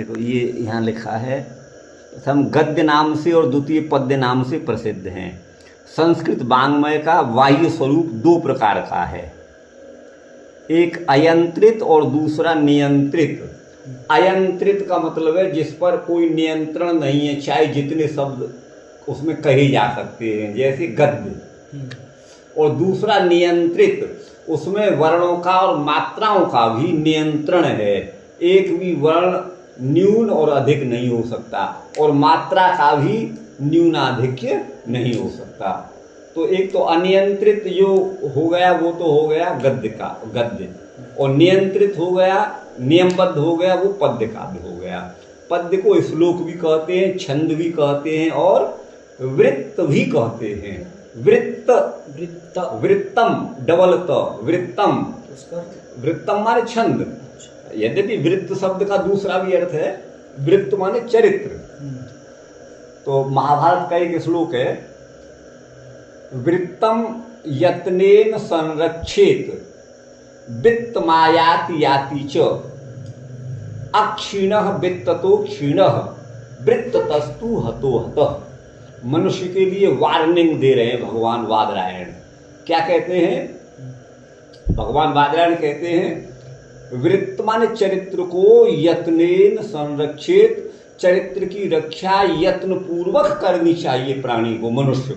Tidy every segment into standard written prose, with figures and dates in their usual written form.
देखो ये यहाँ लिखा है, प्रथम गद्य नाम से और द्वितीय पद्य नाम से प्रसिद्ध हैं। संस्कृत वाङ्मय का बाह्य स्वरूप दो प्रकार का है, एक अयंत्रित और दूसरा नियंत्रित। अयंत्रित का मतलब है जिस पर कोई नियंत्रण नहीं है, चाहे जितने शब्द उसमें कहे जा सकते हैं, जैसे गद्य। और दूसरा नियंत्रित, उसमें वर्णों का और मात्राओं का भी नियंत्रण है, एक भी वर्ण न्यून और अधिक नहीं हो सकता और मात्रा का भी न्यूनाधिक्य नहीं हो सकता। तो एक तो अनियंत्रित जो हो गया वो तो हो गया गद्य का गद्य, और नियंत्रित हो गया, नियमबद्ध हो गया वो पद्य काव्य हो गया। पद्य को श्लोक भी कहते हैं, छंद भी कहते हैं और वृत्त भी कहते हैं। वृत्त वृत्त वृत्तम डबल त वृत्तम, वृत्तम माने छंद। यद्यपि वृत्त शब्द का दूसरा भी अर्थ है, वृत्त माने चरित्र। तो महाभारत का एक श्लोक है, वृत्तम यत्नेन संरक्षेत वित्त मायाति याति च अक्षीणः वित्ततो क्षीणः वृत्ततस्तु हतो हतः। मनुष्य के लिए वार्निंग दे रहे हैं भगवान बादरायण। क्या कहते हैं भगवान बादरायण? कहते हैं वृत्त माने चरित्र को यत्नेन संरक्षित, चरित्र की रक्षा यत्न पूर्वक करनी चाहिए प्राणी को, मनुष्य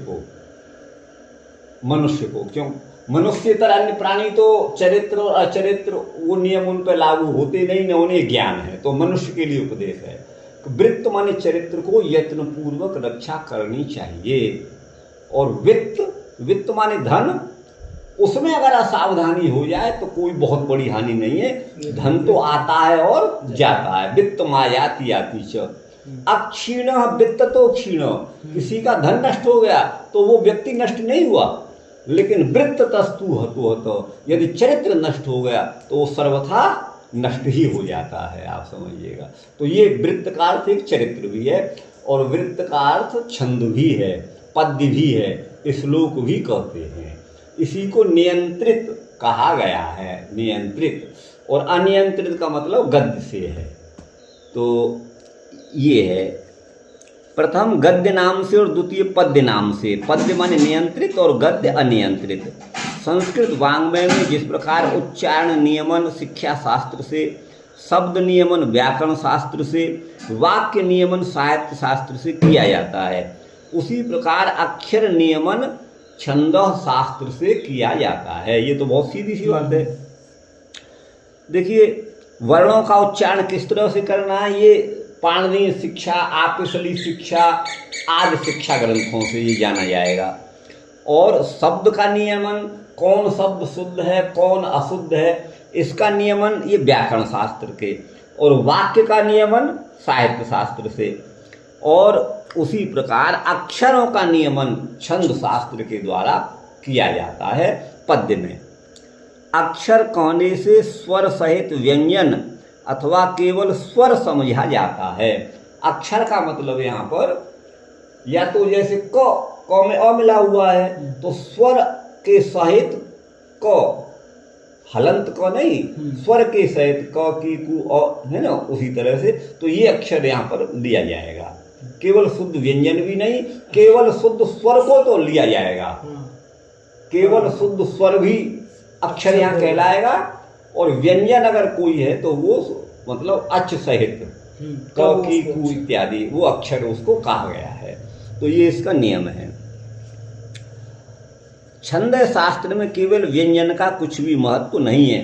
को। क्यों? मनुष्य तरह अन्य प्राणी तो चरित्र और अचरित्र वो नियम उन पर लागू होते नहीं, न उन्हें ज्ञान है। तो मनुष्य के लिए उपदेश है, वृत्त माने चरित्र को यत्न पूर्वक रक्षा करनी चाहिए। और वित्त माने धन, उसमें अगर असावधानी हो जाए तो कोई बहुत बड़ी हानि नहीं है। धन तो आता है और जाता है। वित्त मायाति याति च अक्षीण वित्त तो क्षीण, किसी का धन नष्ट हो गया तो वो व्यक्ति नष्ट नहीं हुआ, लेकिन वृत्त तस्तु हतो हतो, यदि चरित्र नष्ट हो गया तो वो सर्वथा नष्ट ही हो जाता है, आप समझिएगा। तो ये वृत्त का अर्थ एक चरित्र भी है और वृत्त का अर्थ छंद भी है, पद्य भी है, श्लोक भी कहते हैं। इसी को नियंत्रित कहा गया है, नियंत्रित। और अनियंत्रित का मतलब गद्य से है। तो ये है, प्रथम गद्य नाम से और द्वितीय पद्य नाम से। पद्य माने नियंत्रित और गद्य अनियंत्रित। संस्कृत वाङ्मय में जिस प्रकार उच्चारण नियमन शिक्षा शास्त्र से, शब्द नियमन व्याकरण शास्त्र से, वाक्य नियमन साहित्य शास्त्र से किया जाता है, उसी प्रकार अक्षर नियमन छंद शास्त्र से किया जाता है। ये तो बहुत सीधी सी बात है। देखिए, वर्णों का उच्चारण किस तरह से करना है, ये पाणिनीय शिक्षा, आपिशली शिक्षा आदि शिक्षा ग्रंथों से ये जाना जाएगा। और शब्द का नियमन, कौन शब्द शुद्ध है कौन अशुद्ध है, इसका नियमन ये व्याकरण शास्त्र के, और वाक्य का नियमन साहित्य शास्त्र से। और उसी प्रकार अक्षरों का नियमन छंद शास्त्र के द्वारा किया जाता है। पद्य में अक्षर कहने से स्वर सहित व्यंजन अथवा केवल स्वर समझा जाता है। अक्षर का मतलब यहाँ पर या तो जैसे क में अ मिला हुआ है तो स्वर के सहित क, हलंत क नहीं, स्वर के सहित क की कु अ है ना, उसी तरह से। तो ये अक्षर यहाँ पर लिया जाएगा। केवल शुद्ध व्यंजन भी नहीं, केवल शुद्ध स्वर को तो लिया जाएगा, केवल शुद्ध स्वर भी अक्षर यहाँ कहलाएगा। और व्यंजन अगर कोई है तो वो मतलब अच सहित क की कु इत्यादि वो अक्षर उसको कहा गया है। तो ये इसका नियम है। छंद शास्त्र में केवल व्यंजन का कुछ भी महत्व नहीं है।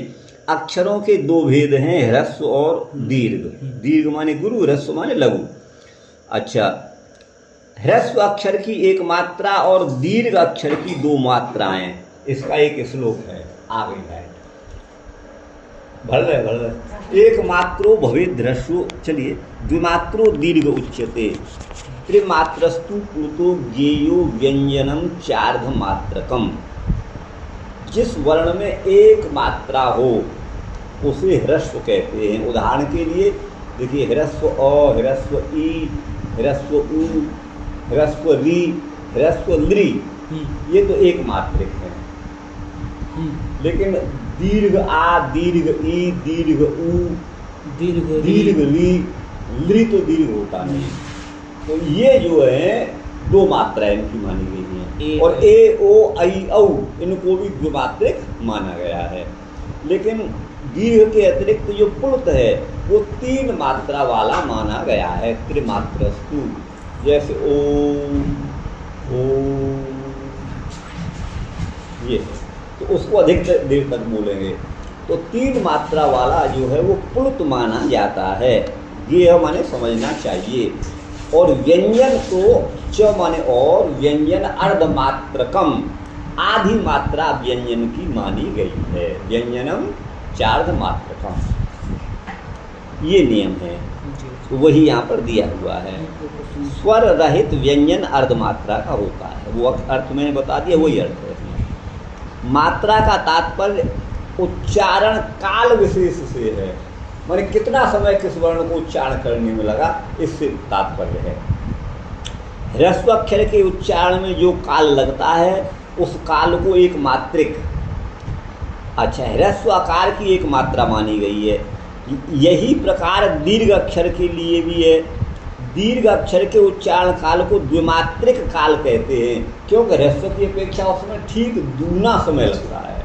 अक्षरों के दो भेद हैं, ह्रस्व और दीर्घ। दीर्घ माने गुरु, ह्रस्व माने लघु। अच्छा, ह्रस्व अक्षर की एक मात्रा और दीर्घ अक्षर की दो मात्राएं, इसका एक श्लोक है, आगे है, भर रहे एक मात्रो भवेद ह्रस्व, चलिए, द्विमात्रो दीर्घ उच्यते, त्रिमात्रस्तु प्लुतो ज्ञेयो व्यंजनम चार्ध मात्रकम। जिस वर्ण में एक मात्रा हो उसे ह्रस्व कहते हैं। उदाहरण के लिए देखिए, ह्रस्व अ, ह्रस्व ई, ह्रस्व उ, ह्रस्व री, ह्रस्व लृ, ये तो एक मात्रिक है। लेकिन दीर्घ आ, दीर्घ ई, दीर्घ उ, दीर्घ री, लृ तो दीर्घ होता नहीं। तो ये जो है दो मात्राएं इनकी मानी गई हैं। और ए ओ आई औ इनको भी द्विमात्रिक माना गया है। लेकिन दीर्घ के अतिरिक्त जो पुल्त है वो 3 मात्रा वाला माना गया है, त्रिमात्रस्तु। जैसे ओ ये, तो उसको अधिक देर तक बोलेंगे। तो 3 मात्रा वाला जो है वो पुल्त माना जाता है, ये माने समझना चाहिए। और व्यंजन को च माने और व्यंजन अर्धमात्रकम, आधी मात्रा व्यंजन की मानी गई है। व्यंजनम चार्धमात्रकम, ये नियम है, तो वही यहाँ पर दिया हुआ है। स्वर रहित व्यंजन अर्धमात्रा का होता है, वो अर्थ मैंने बता दिया, वही अर्थ है इसमें। मात्रा का तात्पर्य उच्चारण काल विशेष से है, माने कितना समय किस वर्ण को उच्चारण करने में लगा, इससे तात्पर्य है। ह्रस्व अक्षर के उच्चारण में जो काल लगता है उस काल को एक मात्रिक, अच्छा ह्रस्व आकार की एक मात्रा मानी गई है। यही प्रकार दीर्घ अक्षर के लिए भी है। दीर्घ अक्षर के उच्चारण काल को द्विमात्रिक काल कहते हैं, क्योंकि ह्रस्व की अपेक्षा उसमें ठीक दूना समय लगता है।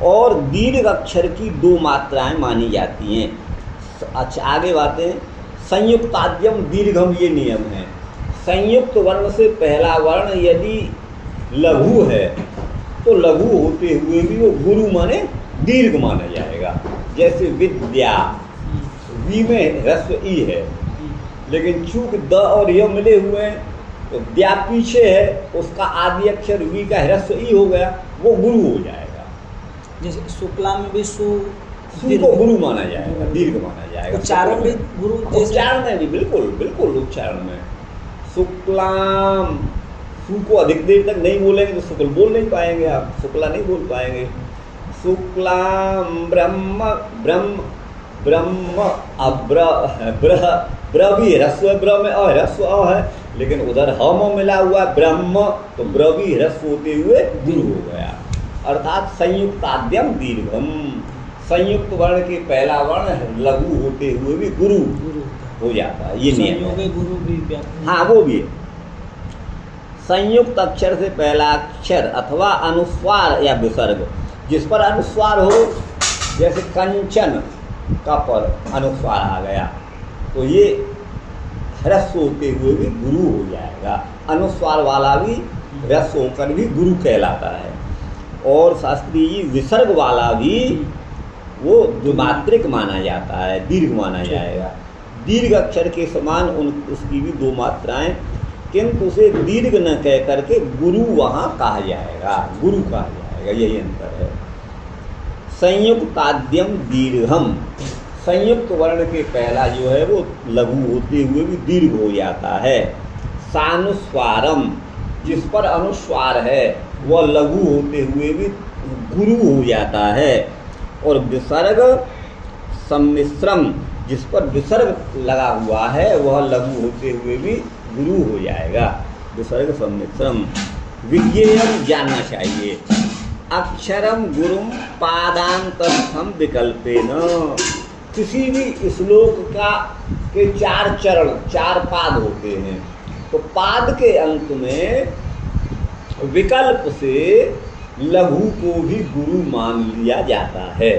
और दीर्घ अक्षर की 2 मात्राएं मानी जाती हैं। अच्छा आगे बातें, संयुक्ताद्यम दीर्घम, ये नियम है। संयुक्त वर्ण से पहला वर्ण यदि लघु है तो लघु होते हुए भी वो गुरु माने दीर्घ माना जाएगा। जैसे विद्या, वी में ह्रस्व ई है, लेकिन चूंकि द और य मिले हुए हैं तो द्या पीछे है, उसका आदि अक्षर वी का ह्रस्व ई हो गया, वो गुरु हो जाएगा। जैसे शुक्ला में भी सु को गुरु माना जाएगा, दीर्घ माना जाएगा। उच्चारण भी गुरु, उच्चारण में भी बिल्कुल बिल्कुल उच्चारण में शुक्लाम, सु को अधिक देर तक नहीं बोलेंगे तो शुक्ल बोल नहीं पाएंगे, आप शुक्ला नहीं बोल पाएंगे। शुक्लाम ब्रह्म, ब्रह्म ब्रह्म, अब्र ब्र भी ह्रस्व, ब्र में अह्रस्व अ है, लेकिन उधर हम मिला हुआ ब्रह्म, तो ब्र भी ह्रस्व होते हुए गुरु हो गया। अर्थात संयुक्ताद्यम दीर्घम, संयुक्त वर्ण के पहला वर्ण लघु होते हुए भी गुरु हो जाता है, ये नियम है। गुरु भी, हाँ वो भी है। संयुक्त अक्षर से पहला अक्षर अथवा अनुस्वार या विसर्ग, जिस पर अनुस्वार हो, जैसे कंचन का पर अनुस्वार आ गया तो ये ह्रस्व होते हुए भी गुरु हो जाएगा। अनुस्वार वाला भी ह्रस्व होकर भी गुरु कहलाता है। और शास्त्रीय विसर्ग वाला भी वो द्विमात्रिक माना जाता है, दीर्घ माना जाएगा। दीर्घ अक्षर के समान उसकी भी 2 मात्राएं, किंतु उसे दीर्घ न कह करके गुरु वहाँ कहा जाएगा, गुरु कहा जाएगा, यही अंतर है। संयुक्ताद्यम दीर्घम, संयुक्त वर्ण के पहला जो है वो लघु होते हुए भी दीर्घ हो जाता है। सानुस्वारम, जिस पर अनुस्वार है वह लघु होते हुए भी गुरु हो जाता है। और विसर्ग सम्मिश्रम, जिस पर विसर्ग लगा हुआ है वह लघु होते हुए भी गुरु हो जाएगा। विसर्ग सम्मिश्रम। विज्ञेयम जानना चाहिए, अक्षरम गुरुम पादांतस्थम विकल्पेन। किसी भी श्लोक का के 4 चरण, 4 पाद होते हैं, तो पाद के अंत में विकल्प से लघु को भी गुरु मान लिया जाता है।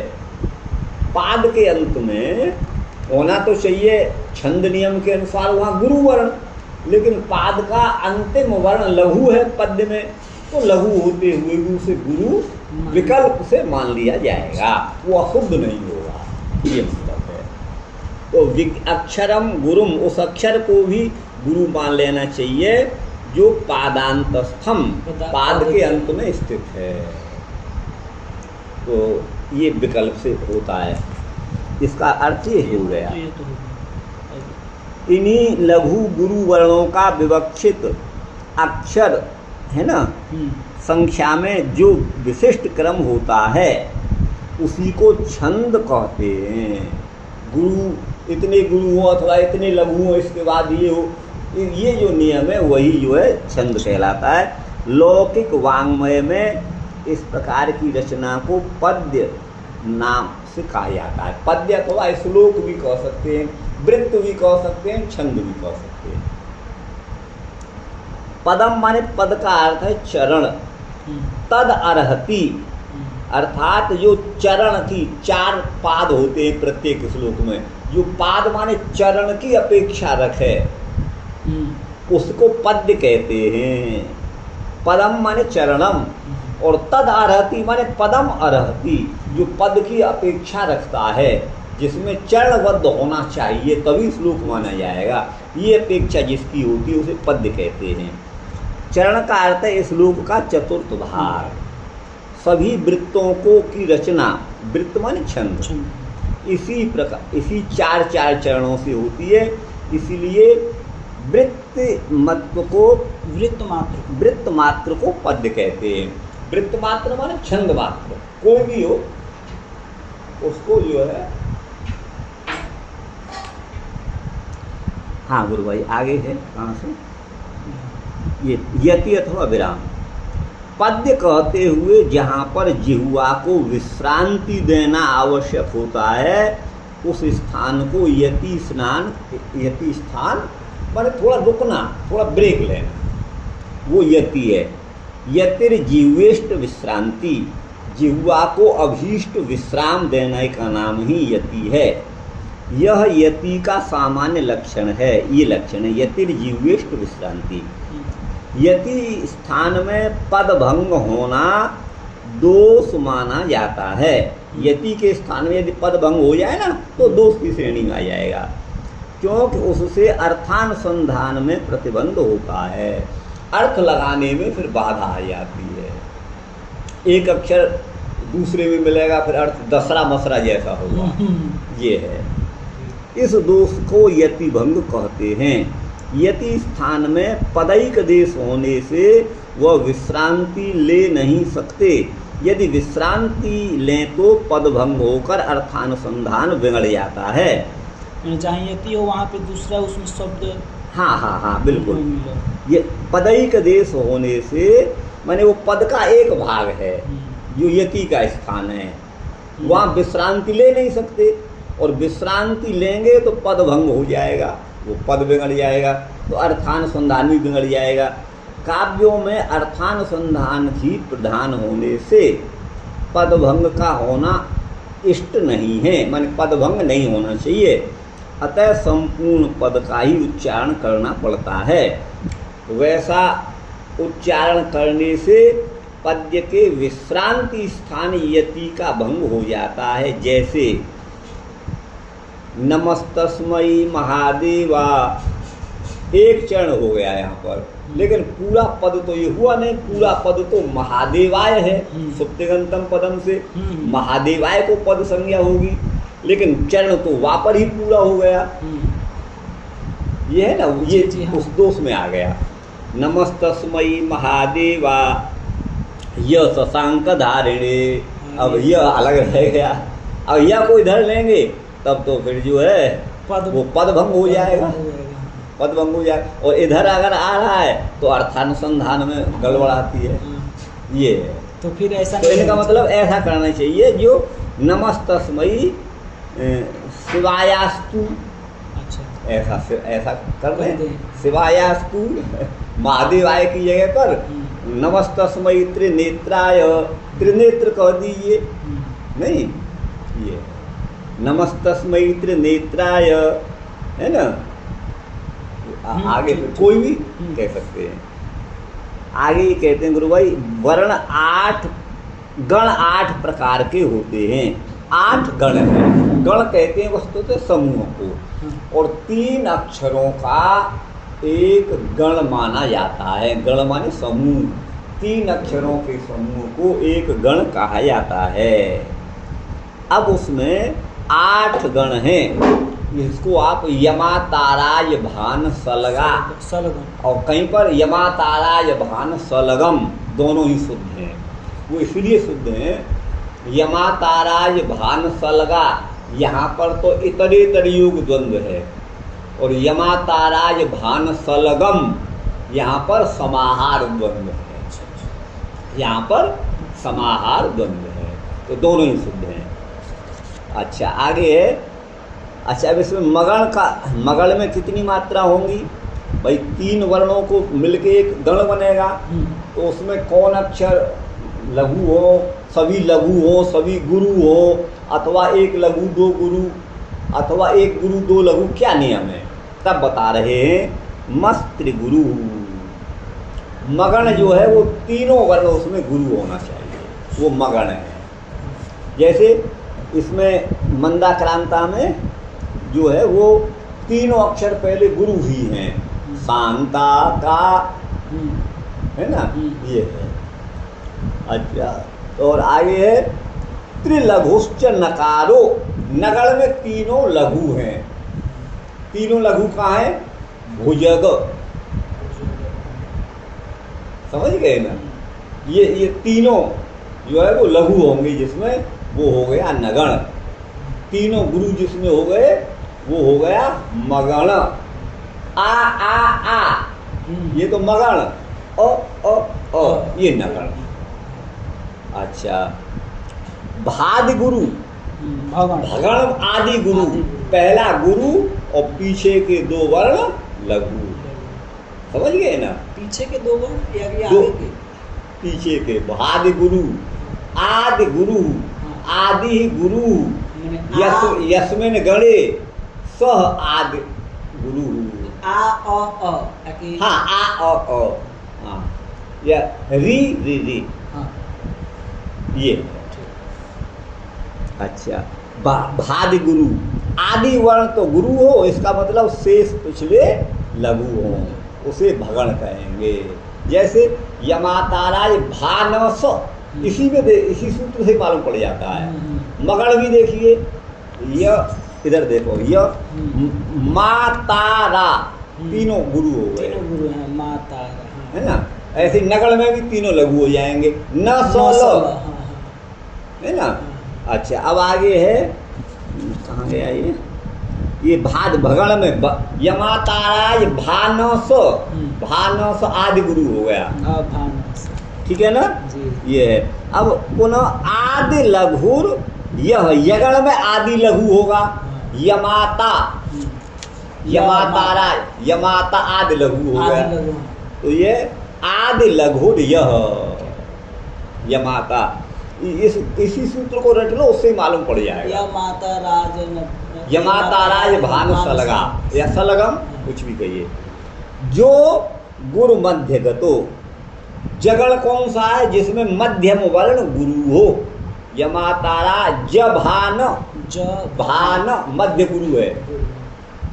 पाद के अंत में होना तो चाहिए छंद नियम के अनुसार वहाँ गुरु वर्ण, लेकिन पाद का अंतिम वर्ण लघु है पद्य में, तो लघु होते हुए भी उसे गुरु विकल्प से मान लिया जाएगा, वो अशुद्ध नहीं होगा, ये मतलब है। तो अक्षरम गुरुम, उस अक्षर को भी गुरु मान लेना चाहिए जो पादांतस्थम, पाद के अंत में स्थित है। तो ये विकल्प से होता है, इसका अर्थ ये हो गया। इन्हीं लघु गुरु वर्णों का विवक्षित अक्षर है ना, संख्या में जो विशिष्ट क्रम होता है उसी को छंद कहते हैं। गुरु, इतने गुरु हो अथवा इतने लघु हो, इसके बाद ये हो, ये जो नियम है वही जो है छंद कहलाता है। लौकिक वाङ्मय में इस प्रकार की रचना को पद्य नाम से कहा जाता है। पद्य अथवा श्लोक भी कह सकते हैं, वृत्त भी कह सकते हैं, छंद भी कह सकते हैं। पदम माने पद का अर्थ है चरण। तद अर्हति अर्थात जो चरण की 4 पाद होते हैं प्रत्येक श्लोक में, जो पाद माने चरण की अपेक्षा रखे उसको पद्य कहते हैं। पदम माने चरणम और तद अर्हति माने पदम अर्हति, जो पद की अपेक्षा रखता है, जिसमें चरणबद्ध होना चाहिए तभी श्लोक माना जाएगा। ये अपेक्षा जिसकी होती है उसे पद्य कहते हैं। चरण का अर्थ है श्लोक का चतुर्थ भाग। सभी वृत्तों को की रचना, वृत्त माने छंद, इसी प्रकार इसी 4 चरणों से होती है। इसीलिए वृत्त मात्र को पद्य कहते हैं। वृत्त मात्र माने छंद मात्र, कोई भी हो उसको जो है। हाँ गुरु भाई आगे है, कहाँ से? ये यति अथवा विराम। पद्य कहते हुए जहाँ पर जिह्वा को विश्रांति देना आवश्यक होता है उस स्थान को यति स्थान माने थोड़ा रुकना, थोड़ा ब्रेक लेना, वो यति है। यतिर जीवेष्ट विश्रांति, जिह्वा को अभीष्ट विश्राम देने का नाम ही यति है। यह यति का सामान्य लक्षण है। ये लक्षण है यतिर जीवेष्ट विश्रांति। यति स्थान में पद भंग होना दोष माना जाता है। यति के स्थान में यदि पद भंग हो जाए ना तो दोष की श्रेणी में आ जाएगा, क्योंकि उससे अर्थानुसंधान में प्रतिबंध होता है। अर्थ लगाने में फिर बाधा आ जाती है। एक अक्षर दूसरे में मिलेगा, फिर अर्थ दसरा मसरा जैसा होगा। ये है, इस दोष को यति भंग कहते हैं। यति स्थान में पदैक देश होने से वह विश्रांति ले नहीं सकते। यदि विश्रांति लें तो पदभंग होकर अर्थानुसंधान बिगड़ जाता है। जहाँ यति हो वहाँ पे दूसरा उसमें शब्द। हाँ बिल्कुल। ये पदैक देश होने से माने वो पद का एक भाग है जो यति का स्थान है, वहाँ विश्रांति ले नहीं सकते, और विश्रांति लेंगे तो पद भंग हो जाएगा, वो पद बिगड़ जाएगा, तो अर्थानुसंधान भी बिगड़ जाएगा। काव्यों में अर्थानुसंधान ही प्रधान होने से पदभंग का होना इष्ट नहीं है, माने पदभंग नहीं होना चाहिए। अतः संपूर्ण पद का ही उच्चारण करना पड़ता है। वैसा उच्चारण करने से पद्य के विश्रांति स्थान यति का भंग हो जाता है। जैसे नमस्तस्मै महादेवा, एक चरण हो गया यहाँ पर, लेकिन पूरा पद तो ये हुआ नहीं, पूरा पद तो महादेवाय है। सुप्तिगंतम पदम से महादेवाय को पद संज्ञा होगी, लेकिन चरण तो वापर ही पूरा हो गया। ये है ना, ये उस दोष में आ गया। नमस्तस्मै महादेवा यह शशांक धारिणे, अब यह अलग रह गया। अब यह को इधर लेंगे तब तो फिर जो है वो पदभंग हो जाएगा, पदभंग हो जाएगा। और इधर अगर आ रहा है तो अर्थानुसंधान में गड़बड़ आती है। ये तो फिर ऐसा तो इनका मतलब ऐसा करना चाहिए जो नमस्तस्मै शिवायास्तु, अच्छा ऐसा कर रहे हैं। शिवायास्तु महादेवाय की जगह पर नमस्तस्मै त्रिनेत्राय, त्रिनेत्र कह दीजिए, नहीं ये नमस्तस्मै त्रिनेत्राय है ना। आगे कोई भी कह सकते हैं। आगे ये कहते हैं गुरु भाई, वर्ण 8 गण 8 प्रकार के होते हैं। 8 गण हैं। गण कहते हैं वस्तुतः समूह को, और 3 अक्षरों का एक गण माना जाता है। गण माने समूह, 3 अक्षरों के समूह को एक गण कहा जाता है। अब उसमें 8 गण हैं। इसको आप यमा ताराय भान सलगा, और कहीं पर यमा ताराय भान सलगम, दोनों ही शुद्ध हैं। वो इसलिए शुद्ध हैं, यमा ताराय भान सलगा यहाँ पर तो इतरेतर योग द्वंद्व है, और यमा ताराय भान सलगम यहाँ पर समाहार द्वंद्व है। यहाँ पर समाहार द्वंद्व है, तो दोनों ही शुद्ध हैं। अच्छा आगे है, अच्छा, अब इसमें मगड़ में कितनी मात्रा होंगी भाई? 3 वर्णों को मिलके एक गण बनेगा, तो उसमें कौन अक्षर लघु हो, सभी लघु हो, सभी गुरु हो, अथवा एक लघु 2 गुरु, अथवा एक गुरु 2 लघु, क्या नियम है? तब बता रहे हैं मस्त्र गुरु। मगण जो है वो तीनों वर्ण उसमें गुरु होना चाहिए, वो मगण है। जैसे इसमें मंदाक्रांता में जो है वो तीनों अक्षर पहले गुरु ही हैं, शांता का, है ना, ये है। अच्छा, और आगे है त्रिलघुश्च नकारो। नगड़ में तीनों लघु हैं। तीनों लघु कहाँ है? भुजग, समझ गए ना? ये तीनों जो है वो लघु होंगे, जिसमें वो हो गया नगण। तीनों गुरु जिसमें हो गए वो हो गया मगण। आ ये तो मगण, अ ये नगण। अच्छा, भाद गुरु, भगण आदि गुरु, पहला गुरु और पीछे के 2 वर्ण लघु, समझ गए ना? पीछे के 2 वर्ण या दो, आगे के? पीछे के भाद गुरु, आदि गुरु, आदि गुरु, यस्मिन गणे सह आदि गुरु। हाँ, हाँ, या री, हाँ। ये। अच्छा, भादि गुरु, आदि वर्ण तो गुरु हो, इसका मतलब शेष पिछले लघु हो, उसे भगण कहेंगे। जैसे यमाताराय भानस, इसी सूत्र से मालूम पड़ जाता है। मगण भी देखिए, यह इधर देखो, यह मातारा, तीनों गुरु हो गए, तीनों गुरु हैं, मातारा, है ना? ऐसे नगड़ में भी तीनों लघु हो जाएंगे, न सोल, है ना? अच्छा, अब आगे है, कहाँ गया ये भाद भगण में यमाताराय भानस, भानस आदि गुरु हो गया, ठीक है ना जी। ये है। अब पुनः आदि लघुर, यह यगण में आदि लघु होगा, यमाता, यमातारा, यमाता आदि लघु हो गया, तो ये आदि लघुर यह यमाता। इसी सूत्र को रट लो, उससे मालूम पड़ जाएगा। यमाता राज भानु सलगा या सलगम, कुछ भी कहिए। जो गुरु मध्य गतो, जगड़ कौन सा है? जिसमें मध्यम वर्ण गुरु हो। यमातारा भान मध्य गुरु है,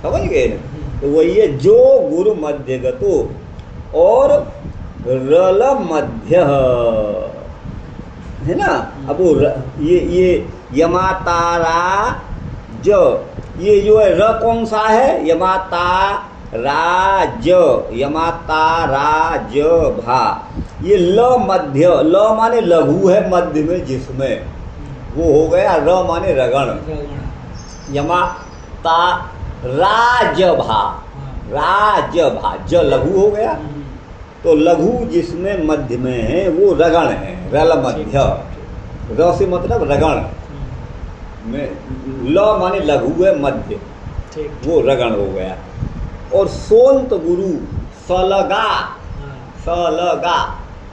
समझ गए ना? तो वही है जो गुरु मध्य गतो और रल मध्य, है ना? अब वो ये यमातारा ज, ये जो है र कौन सा है? यमाताराज, यमाताराज भा। ये ल मध्य, ल माने लघु है मध्य में, जिसमें वो हो गया र माने रगण। यमाताराज भा, राज भा, ज लघु हो गया, तो लघु जिसमें मध्य में है वो रगण है, रल मध्य। र से मतलब रगण में, ल माने लघु है मध्य, वो रगण हो गया। और सोंत गुरु सलगा, सलगा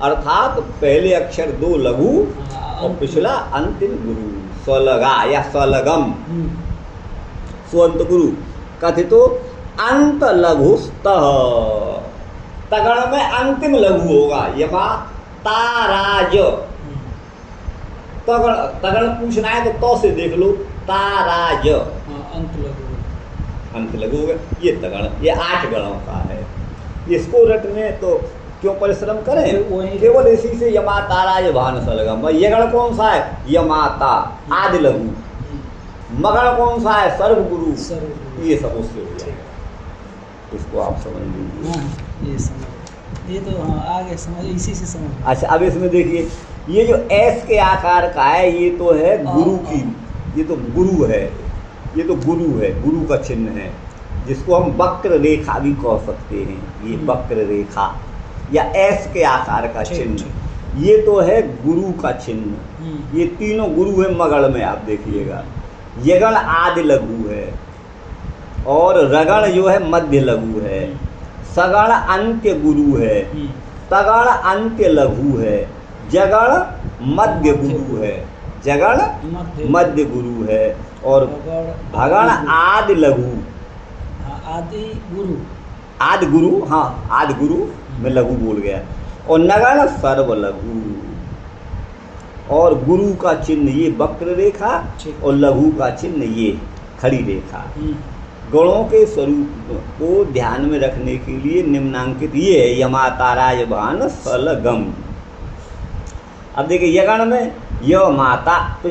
अर्थात पहले अक्षर 2 लघु और पिछला अंतिम गुरु, सलगा या सलगम। सोंत गुरु कथितो अंत लघुस्त, तगड़ में अंतिम लघु होगा, यमा ताराज। तगड़ पूछना है तो से देख लो, ताराज अंत लघु हो गया। ये तगड़, ये 8 गणों का है। इसको रटने तो क्यों परिश्रम करें, केवल इसी से यमा ताराज भान सलगम। ये गण कौन सा है? यमाता आदि लघु। मगण कौन सा है? सर्व गुरु। ये सब उससे हो जाएगा, इसको आप समझ लीजिए। ये समझ, ये तो हाँ आगे समझ, इसी से समझ। अच्छा, अब इसमें देखिए, ये जो एस के आकार का है, ये तो है गुरु की, ये तो गुरु है, ये तो गुरु है, गुरु का चिन्ह है, जिसको हम वक्र रेखा भी कह सकते हैं। ये वक्र रेखा या एस के आकार का चिन्ह, ये तो है गुरु का चिन्ह। ये तीनों गुरु है मगड़ में, आप देखिएगा। यगण आदि लघु है, और रगण जो है मध्य लघु है, सगण अंत्य गुरु है, तगण अंत्य लघु है, जगण मध्य गुरु है, जगण मध्य गुरु है, और भगण आदि लघु, आदि गुरु, आदि गुरु, हाँ आदि गुरु में लघु बोल गया, और नगण सर्व लघु, और गुरु का चिन्ह ये वक्र रेखा और लघु का चिन्ह ये खड़ी रेखा। गणों के स्वरूप को ध्यान में रखने के लिए निम्नांकित ये है यमा ताराय भान सलगम। अब देखिए यगण में य माता, तो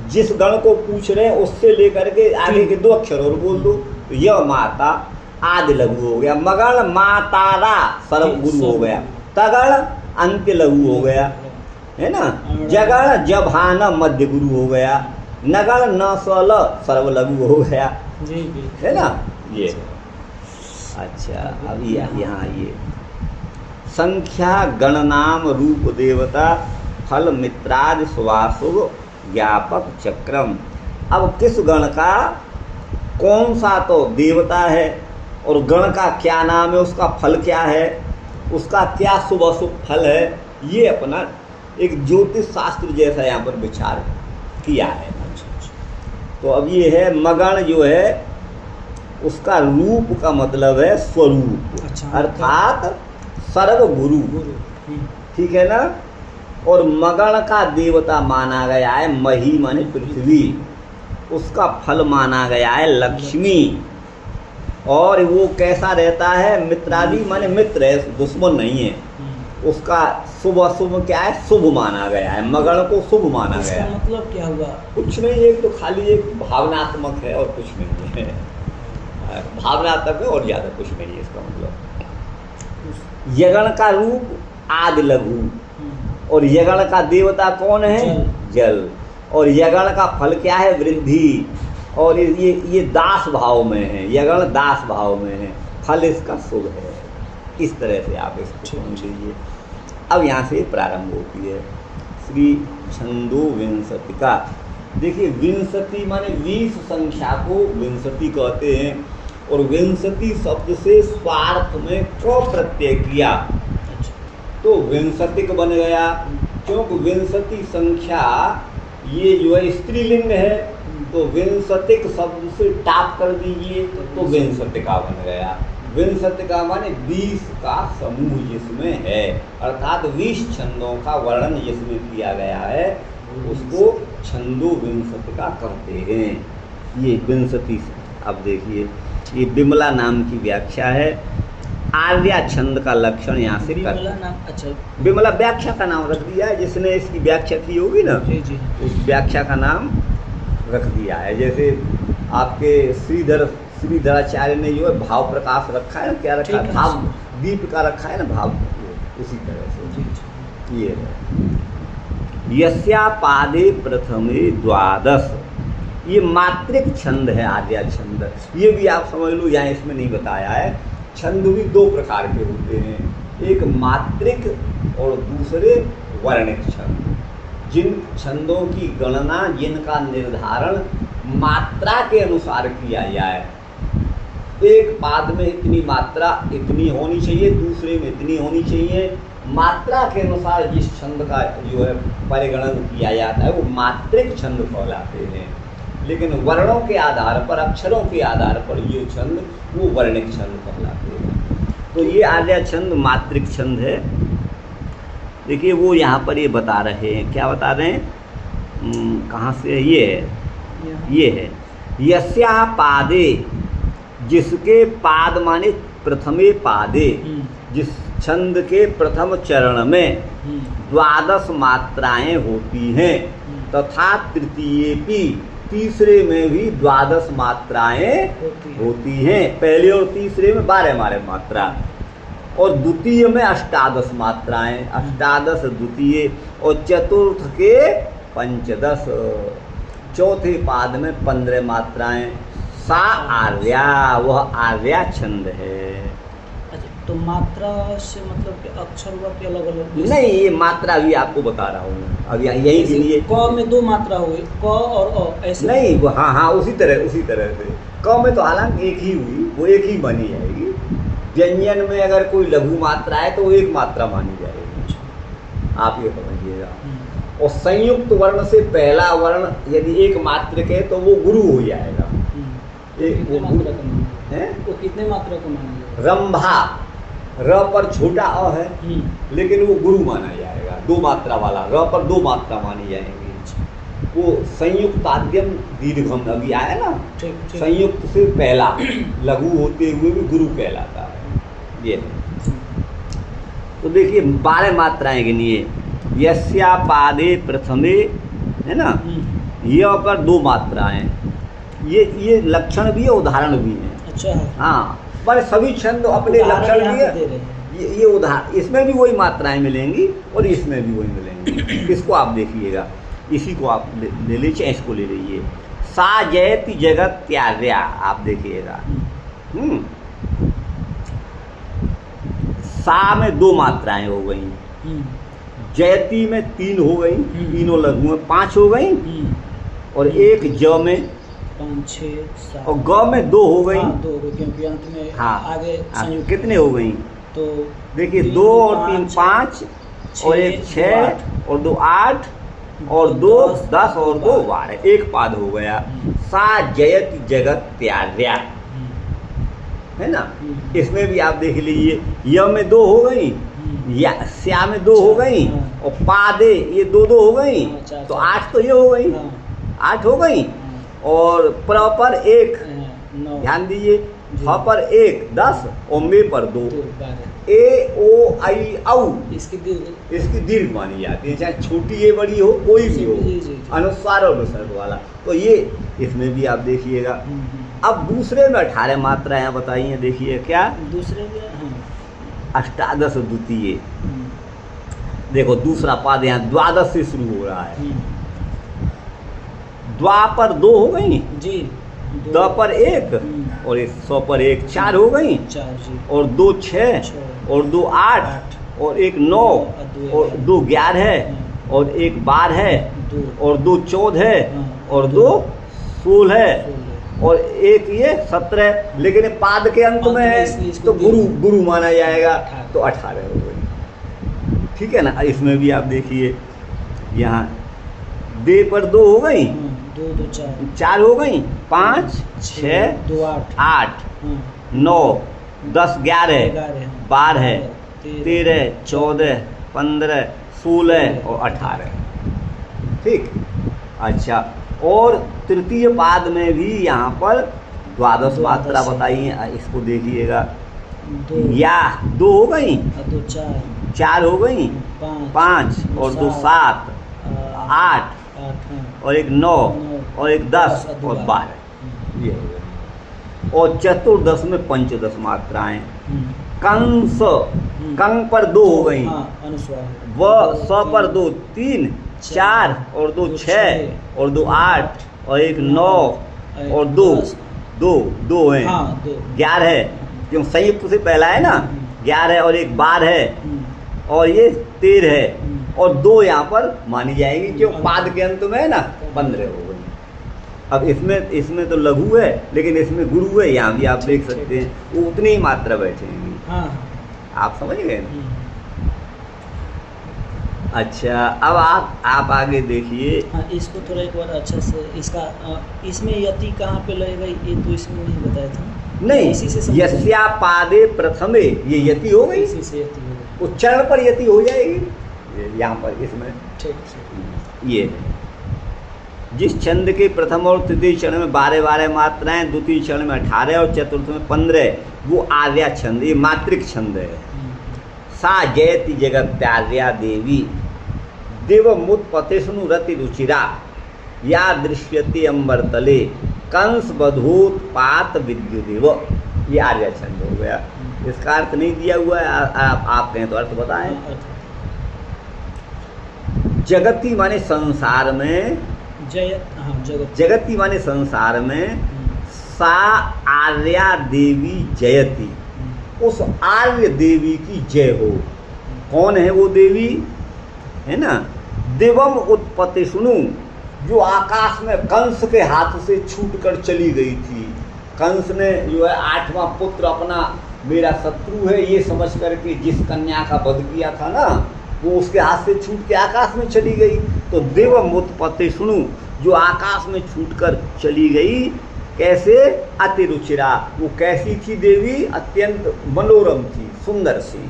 जिस गण को पूछ रहे हैं उससे लेकर के आगे के 2 अक्षर और बोल दो, तो य माता आदि लघु हो गया, मगण मातारा सर्व गुरु हो गया, तगण अंत्य लघु हो गया, है ना, जगण जभान मध्य गुरु हो गया, नगण न सल सर्व लघु हो गया, है ना ये। अच्छा अब यहाँ ये संख्या गणनाम रूप देवता फल मित्रादि सुवासुभ ज्ञापक चक्रम। अब किस गण का कौन सा तो देवता है और गण का क्या नाम है, उसका फल क्या है, उसका क्या शुभ अशुभ फल है, ये अपना एक ज्योतिष शास्त्र जैसा यहाँ पर विचार किया है। तो अब ये है मगण जो है उसका रूप का मतलब है स्वरूप, अर्थात सर्व गुरु, ठीक है ना। और मगण का देवता माना गया है मही माने पृथ्वी, उसका फल माना गया है लक्ष्मी, और वो कैसा रहता है मित्रादि माने मित्र है, दुश्मन नहीं है। उसका शुभ अशुभ क्या है, शुभ माना गया है, मगण को शुभ माना गया है। मतलब क्या हुआ, कुछ नहीं, एक तो खाली एक भावनात्मक है और कुछ नहीं है, भावनात्मक है और ज़्यादा कुछ नहीं है इसका मतलब। यगण का रूप आदि लघु, और यगण का देवता कौन है, जल, और यगण का फल क्या है, वृद्धि, और ये दास भाव में है, यगण दास भाव में है, फल इसका शुभ है। इस तरह से आप इसको समझ लीजिए। अब यहाँ से प्रारंभ होती है श्री छंदो विंशति का। देखिए विंशति माने 20 संख्या को विंशति कहते हैं, और विंशति शब्द से स्वार्थ में क प्रत्यय किया तो विंशतिक बन गया, क्योंकि विंशति संख्या ये जो है स्त्रीलिंग है, तो विंशतिक शब्द से टाप कर दीजिए तो विंशतिका बन गया। विंशतिका माने 20 का समूह जिसमें है, अर्थात 20 छंदों का वर्णन जिसमें किया गया है उसको छंदो विंशतिका कहते हैं। ये विंशति, अब देखिए ये बिमला नाम की व्याख्या है। आर्या छंद का लक्षण यहाँ से बिमला नाम, अच्छा बिमला व्याख्या का नाम रख दिया है, जिसने इसकी व्याख्या की होगी ना जी। उस व्याख्या का नाम रख दिया है। जैसे आपके श्रीधराचार्य ने जो है भाव प्रकाश रखा है ना, क्या रखा है, भाव दीप का रखा है ना, भाव, उसी तरह से ये है। यस्या पादे प्रथमे द्वादश, ये मात्रिक छंद है आर्या छंद। ये भी आप समझ लो, यहाँ इसमें नहीं बताया है। छंद भी 2 प्रकार के होते हैं, एक मात्रिक और दूसरे वर्णिक छंद। जिन छंदों की गणना, जिनका निर्धारण मात्रा के अनुसार किया जाए, एक पाद में इतनी मात्रा इतनी होनी चाहिए, दूसरे में इतनी होनी चाहिए, मात्रा के अनुसार जिस छंद का जो है परिगणन किया जाता है वो मात्रिक छंद कहलाते हैं। लेकिन वर्णों के आधार पर, अक्षरों के आधार पर ये छंद वो वर्णिक छंद कहलाते हैं। तो ये आर्या छंद मात्रिक छंद है। देखिए वो यहाँ पर ये बता रहे हैं, क्या बता रहे हैं, कहाँ से ये है यस्या पादे, जिसके पाद माने प्रथमे पादे, जिस छंद के प्रथम चरण में 12 मात्राएं होती हैं, तथा तृतीय की तीसरे में भी 12 मात्राएं होती हैं। पहले और तीसरे में 12 मात्रा, और द्वितीय में 18 मात्राएं, 18 द्वितीय, और चतुर्थ के 15, चौथे पाद में 15 मात्राएं। सा आर्या, वह आर्या छंद है। अच्छा तो मात्रा से मतलब कि अक्षर हुआ कि अलग अलग? नहीं, ये मात्रा भी आपको बता रहा हूँ मैं अब यही के लिए। क में 2 मात्रा हुई, क और अ ऐसे नहीं, वो हाँ उसी तरह से। क में तो हालांकि एक ही हुई, वो एक ही मानी जाएगी। व्यंजन में अगर कोई लघु मात्रा है तो वो एक मात्रा मानी जाएगी, आप ये समझिएगा। और संयुक्त वर्ण से पहला वर्ण यदि एक मात्र के तो वो गुरु हो जाएगा। कितने मात्रा का माना है? वो कितने मात्रा का माना जाएगा? रंभा, र पर छोटा अ है, लेकिन वो गुरु माना जाएगा। 2 मात्रा वाला, र पर 2 मात्रा मानी जाएंगी। वो संयुक्त आद्यम दीर्घम अभी आया ना, संयुक्त से पहला लघु होते हुए भी गुरु कहलाता है। ये तो देखिए 12 मात्राएं गिनिए। यस्यापादे प्रथमे, है ना, ये पर 2 मात्राएं। ये लक्षण भी है, उदाहरण भी है। अच्छा, हाँ, पर सभी छंद अपने लक्षण भी है। ये उदाहरण, इसमें भी वही मात्राएं मिलेंगी और इसमें भी वही मिलेंगी। इसको आप देखिएगा, इसी को आप ले लीजिए, इसको ले लीजिए। सा जयति जगत त्यार्या, आप देखिएगा। सा में 2 मात्राएं हो गई, जयति में 3 हो गई, तीनों लघु में 5 हो गई, और एक ज में 5, 6, 7 और ग में 2 हो गई। 2 क्योंकि अंत में आगे कितने हो गई? तो देखिए 2 और 3 5 और एक 6 और 2 8 और 2 10 और 2 12, एक पाद हो गया। सा जयति जगत त्यार्या, है ना। इसमें भी आप देख लीजिए, य में 2 हो गई, या स्या में 2 हो गई, और पादे ये 2 हो गई, तो 8 तो ये हो गई, 8 हो गई। और प्र पर 1, ध्यान दीजिए, फ पर 1 10 और मे पर 2, ए ओ आई औ इसकी दीर्घ मानी जाती है, चाहे छोटी ये बड़ी हो, कोई भी हो, अनुस्वार और विसर्ग वाला। तो ये इसमें भी आप देखिएगा। अब दूसरे में 18 मात्राएं बताइए, देखिए क्या दूसरे में? अष्टादश द्वितीय। देखो दूसरा पाद यहाँ द्वादश से शुरू हो रहा है। द्वा पर 2 हो गई जी, द पर 1 और 100 पर 1, 4 हो गई, 4 जी, और 2 6 और 2 8 और 1 9 और 2 11 और 1 12 और 2 14 और 2 16 और 1 ये 17। लेकिन पाद के अंत में है तो गुरु माना जाएगा, तो 18 हो गई। ठीक है ना। इसमें भी आप देखिए, यहाँ दे पर 2 हो गई, 2 4 हो गई, 5 6 2 8 9 10 11 12 13 14 15 16 और 18। ठीक, अच्छा। और तृतीय पाद में भी यहाँ पर द्वादश मात्रा बताइए, इसको देखिएगा। या 2 हो गई, 4 हो गई, 5 और 2 7 8 और 1 9 और 1 10 और 12, ये हो गई। और चतुर्दश में पंचदश मात्राएं। कंस, कंग पर 2 हो गई, व स पर 2 3 4 और 2 6 और 2 8 और 1 9 और 2 है, 11, क्यों संयुक्त से पहला है ना, 11 और 1 12 और ये 13 और 2 यहाँ पर मानी जाएगी, क्यों पाद के अंत में है ना, 15 हो गई। अब इसमें तो लघु है, लेकिन इसमें गुरु है, यहाँ भी आप देख सकते हैं, वो उतनी ही मात्रा बैठेंगी। आप समझ गए ना। अच्छा, अब आप आगे देखिए। हाँ, इसको थोड़ा एक बार अच्छा से, इसका इसमें यति कहाँ पे लगेगा, ये तो इसमें नहीं बताया था। नहीं, यस्या पादे प्रथमे, ये यति हो गई, इसी से यति हो गई, उच्चारण पर यति हो जाएगी यहाँ पर। इसमें ठीक, ये जिस छंद के प्रथम और तृतीय चरण में 12 मात्राएं, द्वितीय चरण में 18 और चतुर्थ में 15, वो आर्या छंद, ये मात्रिक छंद है। सा जयति जगत्यार्या देवी देवमुत्पतिष्णु रति रुचिरा या दृश्यते अंबरतले कंस बधोत्पात विद्युदेव, ये आर्या छंद हो गया। इसका अर्थ नहीं दिया हुआ है, आप कहें तो अर्थ बताएं। जगति माने संसार में, जगति माने संसार में, सा आर्या देवी जयति, उस आर्य देवी की जय हो। कौन है वो देवी, है ना? दिवम उत्पत्ति सुनु, जो आकाश में कंस के हाथ से छूटकर चली गई थी। कंस ने जो है 8वां पुत्र अपना मेरा शत्रु है ये समझ करके जिस कन्या का वध किया था ना, वो उसके हाथ से छूट के आकाश में चली गई। तो दिवम उत्पत्ति सुनु, जो आकाश में छूटकर चली गई, कैसे? अति रुचिरा, वो कैसी थी देवी? अत्यंत मनोरम थी, सुंदर सी।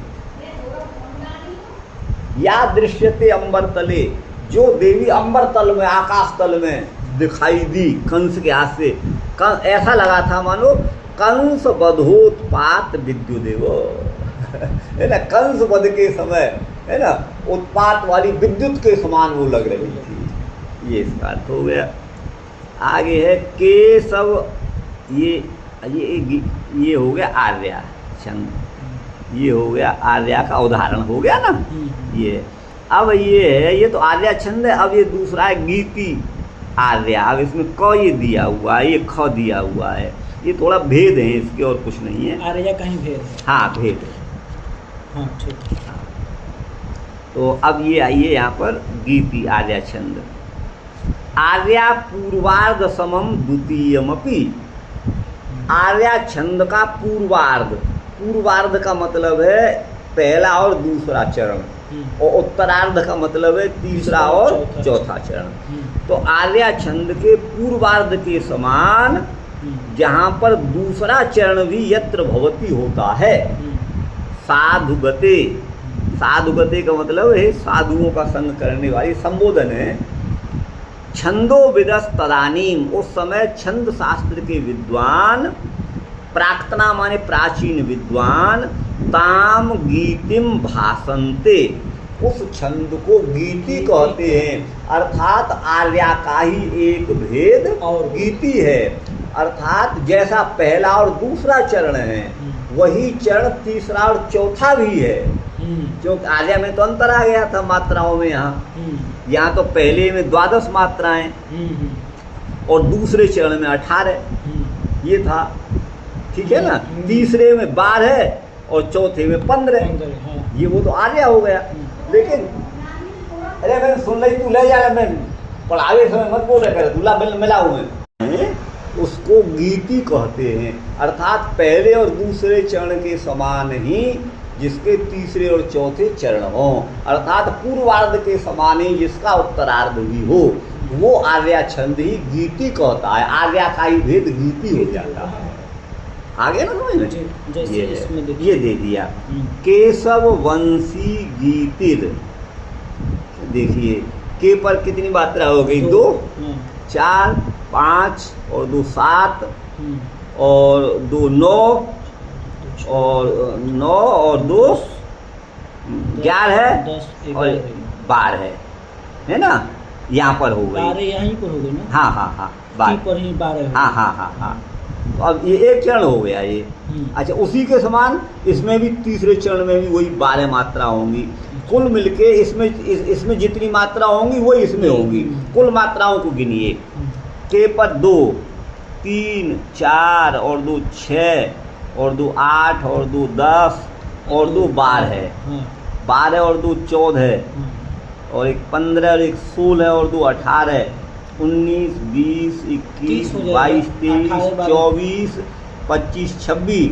या दृश्यते अंबर तले, जो देवी अंबर तल में, आकाश तल में दिखाई दी कंस के हाथ से। ऐसा लगा था मानो कंस वधोत्पात विद्युदेव है ना, कंस वध के समय, है ना, उत्पात वाली विद्युत के समान वो लग रही थी। ये इसका अर्थ हो गया। आगे है केशव, ये हो गया आर्या छंद, ये हो गया आर्या का उदाहरण हो गया ना ये। अब ये है, ये तो आर्या छंद है। अब ये दूसरा है गीति आर्या। अब इसमें क ये दिया हुआ है, ये ख दिया हुआ है, ये थोड़ा भेद है इसके और कुछ नहीं है। आर्या कहीं भेद है? हाँ, भेद है। हाँ, ठीक है। तो अब ये आइए यहाँ पर गीति आर्या छंद। आर्या पूर्वार्ध समम द्वितीयमपि, आर्या छंद का पूर्वार्ध, पूर्वार्ध का मतलब है पहला और दूसरा चरण, और उत्तरार्ध का मतलब है तीसरा और चौथा चरण। तो आर्या छंद के पूर्वार्ध के समान जहाँ पर दूसरा चरण भी यत्र भवती होता है, साधुगते, साधुगते का मतलब है साधुओं का संग करने वाली, संबोधन है। छंदो विदस तदानीम, उस समय छंद शास्त्र के विद्वान, प्राक्तना माने प्राचीन विद्वान, ताम गीतिम भाषन्ते, उस छंद को गीति कहते हैं। अर्थात आर्या का ही एक भेद और गीति है। अर्थात जैसा पहला और दूसरा चरण है, वही चरण तीसरा और चौथा भी है। क्योंकि आर्या में तो अंतर आ गया था मात्राओं में, यहाँ तो पहले में 12 मात्राएं और दूसरे चरण में 18 ये था, ठीक है ना। तीसरे में 12 और चौथे में 15, ये वो तो आर्या हो गया। लेकिन अरे मैं सुन रही, तू ले जा, मैं पढ़ावे समय मत बोले कर, दूल्हा मिला हुए उसको गीति कहते हैं। अर्थात पहले और दूसरे चरण के समान ही जिसके तीसरे और चौथे चरण हो, अर्थात पूर्वार्ध के समान ही जिसका उत्तरार्ध भी हो, वो आर्या छंद ही गीति कहता है। आर्या का ही भेद गीति हो जाता है। आगे ना समझ में, ये दे दिया। केशव वंशी गीतिर, देखिए के पर कितनी मात्रा हो गई? 2, 4, 5 और 2 7 और 2 9 और 9 और 2 11 और 12 है ना, यहाँ पर हो गई। 12 यहीं पर हो गई ना? हाँ 12 पर ही 12। हाँ। तो अब ये एक चरण हो गया ये। अच्छा, उसी के समान इसमें भी तीसरे चरण में भी वही 12 मात्रा होंगी। कुल मिलके इसमें जितनी मात्रा होंगी वही इसमें होंगी। कुल मात्राओं को गिनिए। के पर 2, 3, 4 और 2 6 और 2 8 और 2 10 और 2 12 है। 12 और 2 14 और 1 15 और 1 16 और 2 18 19 20 21 22 23 24 25 26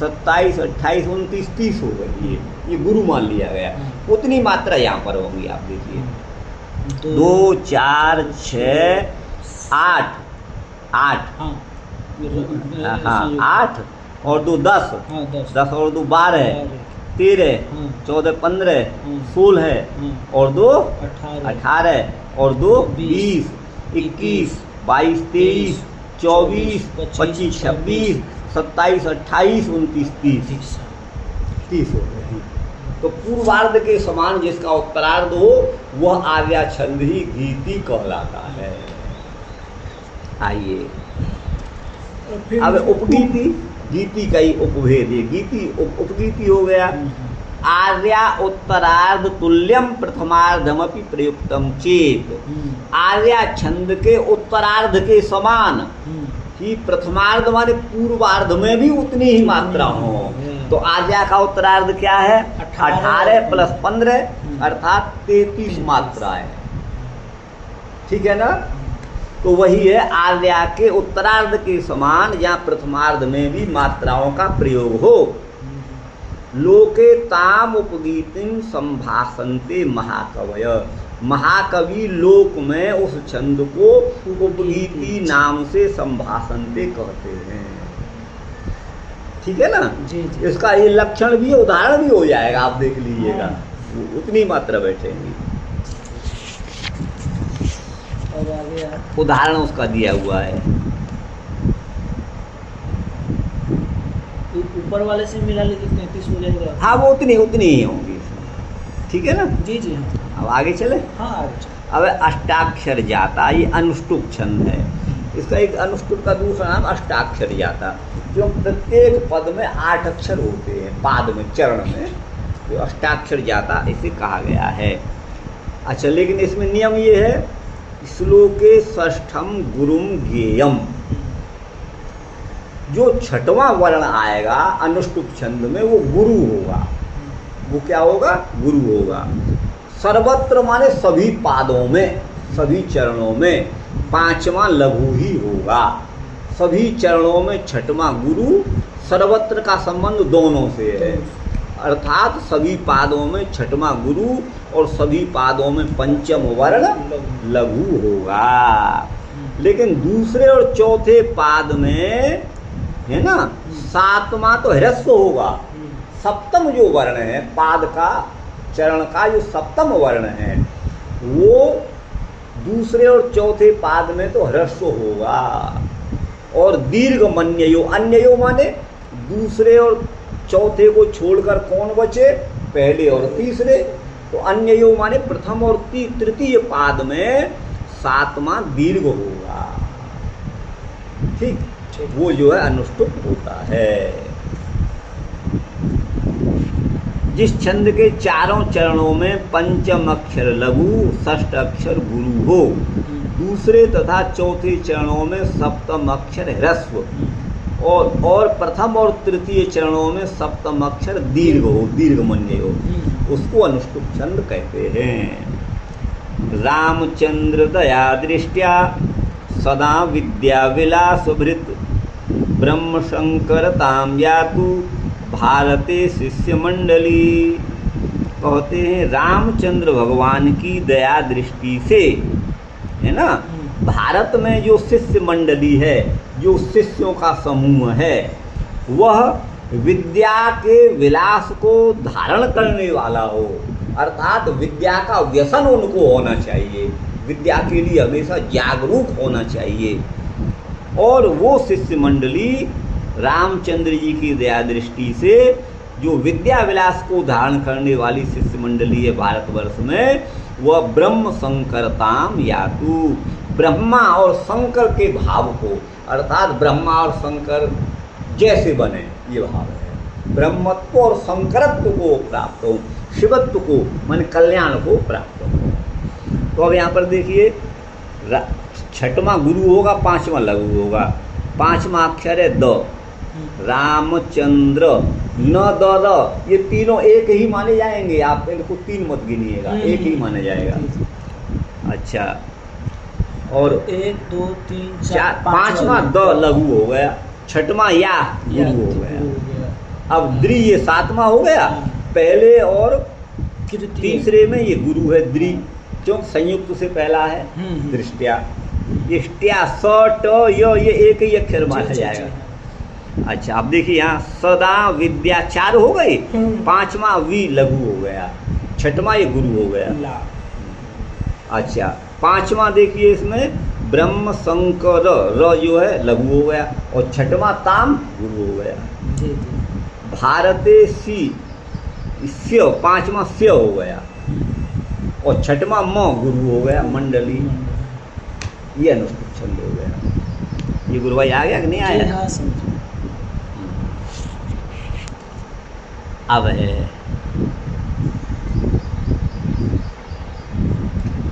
27 28 29 30 हो गई। ये गुरु मान लिया गया। उतनी मात्रा यहाँ पर होंगी, आप देखिए। 2 4 6 8 8 और 2 10 10 और 2 12 13 14 15 16 और 2 18 और 2 20 21 22 23 24 25 26 27 28 29 30 हो गए। तो पूर्वार्ध के समान जिसका उत्तरार्ध हो वह आर्या छंद ही गीति कहलाता है। आइए अब उपगीति, गीति का ही उपभेद है। गीति उपगीति हो गया। आर्या उत्तरार्ध तुल्यम प्रथमार्धमपि प्रयुक्तम चेत, आर्या छंद के उत्तरार्ध के समान ही प्रथमार्ध माने पूर्वार्ध में भी उतनी ही मात्रा हो। तो आर्या का उत्तरार्ध क्या है? 18 + 15 अर्थात 33 मात्राएं। ठीक है ना? तो वही है आर्या के उत्तरार्ध के समान या प्रथमार्ध में भी मात्राओं का प्रयोग हो। लोके ताम उपगीतिम संभाषन्ते महाकवय। महाकवि लोक में उस छंद को उपगीति नाम से संभाषन्ते कहते हैं। ठीक है ना? जी जी। इसका ये लक्षण भी उदाहरण भी हो जाएगा, आप देख लीजिएगा। उतनी मात्रा बैठेंगी। और आगे उदाहरण उसका दिया हुआ है। ऊपर वाले से मिला लीजिए 33 हो जाएगा। हाँ, वो उतनी ही होंगी इसमें। ठीक है ना? जी जी। हाँ, अब आगे चले। हाँ आगे चले। अब अष्टाक्षर जाता, ये अनुष्टुप छंद है। इसका एक अनुष्टुप का दूसरा नाम अष्टाक्षर जाता, जो प्रत्येक पद में 8 अक्षर होते हैं। पाद में, चरण में जो अष्टाक्षर जाता इसे कहा गया है। अच्छा, लेकिन इसमें नियम ये है, श्लोके षष्ठम गुरुम ज्ञेयम। जो छठवां वर्ण आएगा अनुष्टुप छंद में वो गुरु होगा। वो क्या होगा? गुरु होगा। सर्वत्र माने सभी पादों में, सभी चरणों में 5वां लघु ही होगा। सभी चरणों में 6वां गुरु। सर्वत्र का संबंध दोनों से है, अर्थात सभी पादों में 6वां गुरु और सभी पादों में 5म वर्ण लघु होगा। लेकिन दूसरे और चौथे पाद में है ना 7वां तो ह्रस्व होगा। सप्तम जो वर्ण है पाद का, चरण का जो सप्तम वर्ण है वो दूसरे और चौथे पाद में तो ह्रस्व होगा। और दीर्घ मन्ययो, अन्ययो माने दूसरे और चौथे को छोड़कर कौन बचे? पहले और तीसरे। तो अन्ययो माने प्रथम और तृतीय पाद में 7वां दीर्घ होगा। ठीक, वो जो है अनुष्टुप होता है। जिस छंद के चारों चरणों में 5म अक्षर लघु, षष्ठ अक्षर गुरु हो, दूसरे तथा चौथे चरणों में 7म अक्षर ह्रस्व और प्रथम और तृतीय चरणों में 7म अक्षर दीर्घ हो, दीर्घमन्य हो, उसको अनुष्टुप छंद कहते हैं। रामचंद्र दया दृष्टया सदा विद्या विलास भृत ब्रह्म शंकरताम यातु भारते शिष्य मंडली। कहते हैं रामचंद्र भगवान की दया दृष्टि से, है ना, भारत में जो शिष्य मंडली है, जो शिष्यों का समूह है, वह विद्या के विलास को धारण करने वाला हो। अर्थात विद्या का व्यसन उनको होना चाहिए, विद्या के लिए हमेशा जागरूक होना चाहिए। और वो शिष्य मंडली रामचंद्र जी की दया दृष्टि से जो विद्या विलास को धारण करने वाली शिष्य मंडली है भारतवर्ष में, वह ब्रह्म शंकरताम यातु, ब्रह्मा और शंकर के भाव को, अर्थात ब्रह्मा और शंकर जैसे बने, ये भाव है। ब्रह्मत्व और शंकरत्व को प्राप्त हो, शिवत्व को मन कल्याण को प्राप्त हो। तो अब यहाँ पर देखिए, 6वां गुरु होगा, 5वां लघु होगा। 5वां अक्षर है द। रामचंद्र न द र, ये तीनों एक ही माने जाएंगे। आप इनको 3 मत गिनिएगा, एक ही माना जाएगा। अच्छा, और 1 2 3 4 5वां द लघु हो गया, 6वां या गुरु हो गया। अब द्रि ये 7वां हो गया। पहले और तीसरे में ये गुरु है द्रि, जो संयुक्त से पहला है दृष्टया। इष्टया स ट य, ये एक ही अक्षर माना जाएगा। अच्छा, अब देखिए यहाँ सदा विद्या 4 हो गई, 5वां वी लघु हो गया, 6वां ये गुरु हो गया। अच्छा, 5वां देखिए इसमें ब्रह्म शंकर र जो है लघु हो गया, और 6वां ताम गुरु हो गया। भारते सी स्य, 5वां स्य हो गया, और 6वां म गुरु हो गया, मंडली। ये अनुष्टुप छंद हो गया। ये गुरु भाई आ गया कि नहीं आया? अब है,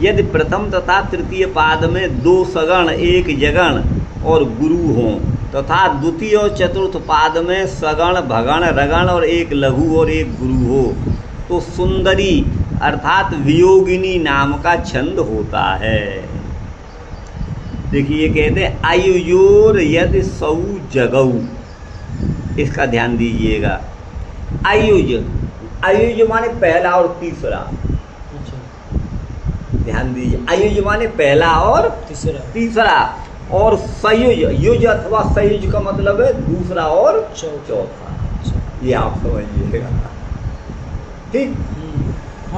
यदि प्रथम तथा तृतीय पाद में 2 सगण 1 जगण और गुरु हों तथा द्वितीय और चतुर्थ पाद में सगण भगण रगण और एक लघु और एक गुरु हो तो सुंदरी अर्थात वियोगिनी नाम का छंद होता है। देखिए कहते हैं आयुयोर यदि सौ जगऊ, इसका ध्यान दीजिएगा। आयुज, आयुज माने पहला और तीसरा, ध्यान दीजिए। आयुज माने पहला और तीसरा और सयुज, युज अथवा सयुज का मतलब है दूसरा और चौथा। ये आप समझिएगा, ठीक।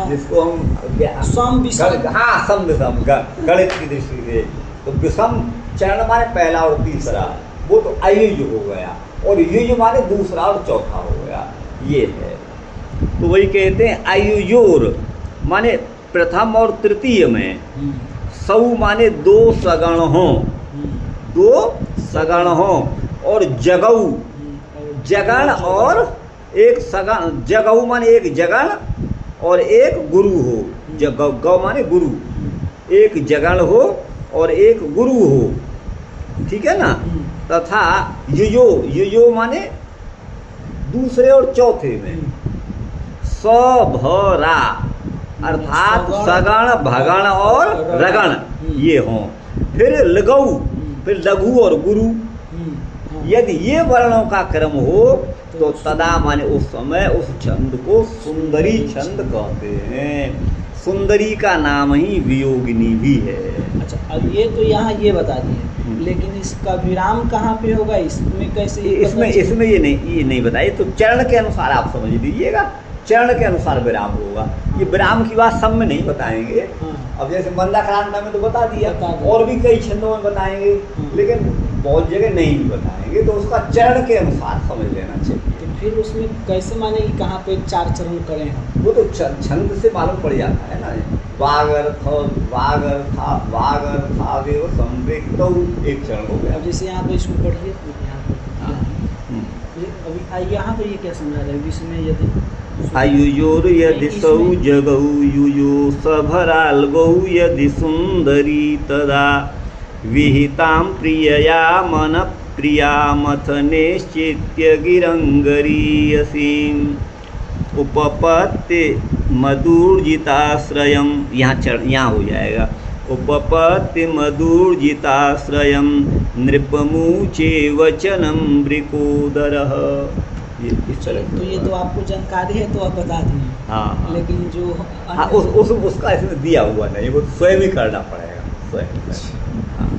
जिसको हम सम विषम गणित की दृष्टि से तो विषम चरण माने पहला और तीसरा, वो तो आयुज हो गया, और युज माने दूसरा और चौथा हो गया, ये है। तो वही कहते हैं आयुयोर माने प्रथम और तृतीय में, सौ माने दो सगण हो, दो सगण हो, और जगऊ जगण और एक सगण, जगऊ माने एक जगण और एक गुरु हो, गौ माने गुरु, एक जगण हो और एक गुरु हो, ठीक है ना। तथा युयो, युयो माने दूसरे और चौथे में, सभरा अर्थात सगण भगण और रगण ये हों। फिर लघु, फिर लघु और गुरु, यदि ये वर्णों का क्रम हो तो तदा माने उस समय उस छंद को सुंदरी छंद कहते हैं। सुंदरी का नाम ही वियोगिनी भी है। अच्छा, अब ये तो यहाँ ये बता दिए, लेकिन इसका विराम कहाँ पे होगा, इसमें कैसे? इसमें ये नहीं बताइए, तो चरण के अनुसार आप समझ लीजिएगा, चरण के अनुसार विराम होगा। ये विराम की बात सब में नहीं बताएंगे। अब जैसे मंदाक्रांता में तो बता दिया, और भी कई छंदों में बताएंगे, लेकिन बहुत जगह नहीं भी बताएंगे, तो उसका चरण के अनुसार समझ लेना चाहिए। तो फिर उसमें कैसे माने कि कहाँ पे 4 चरण करें हम? वो तो छंद से मालूम पड़ जाता है ना। वागर्थावेव संवेक्तौ एक चरण हो गया। अब जैसे यहाँ पे इसको पढ़िए, अभी यहाँ पे ये क्या समझा रहा है? विस्मय यदि आयुयोर यदि सौ जगौ युयो सभराल्गौ यदि सुंदरी तदा विहितां प्रियया मन प्रिया मथनेश्चित्य गिरंगरीयसीम उपपत्ति मधुर्जिताश्रयम्, यहाँ हो जाएगा। उपपत्ति मधुर्जिताश्रयम् नृपमुचे वचनम वृकोदरः। ये इस तरह। तो ये तो आपको जानकारी है तो आप बता दें। हाँ, लेकिन जो उसका इसमें दिया हुआ नहीं, वो स्वयं ही करना पड़ेगा, स्वयं। हाँ।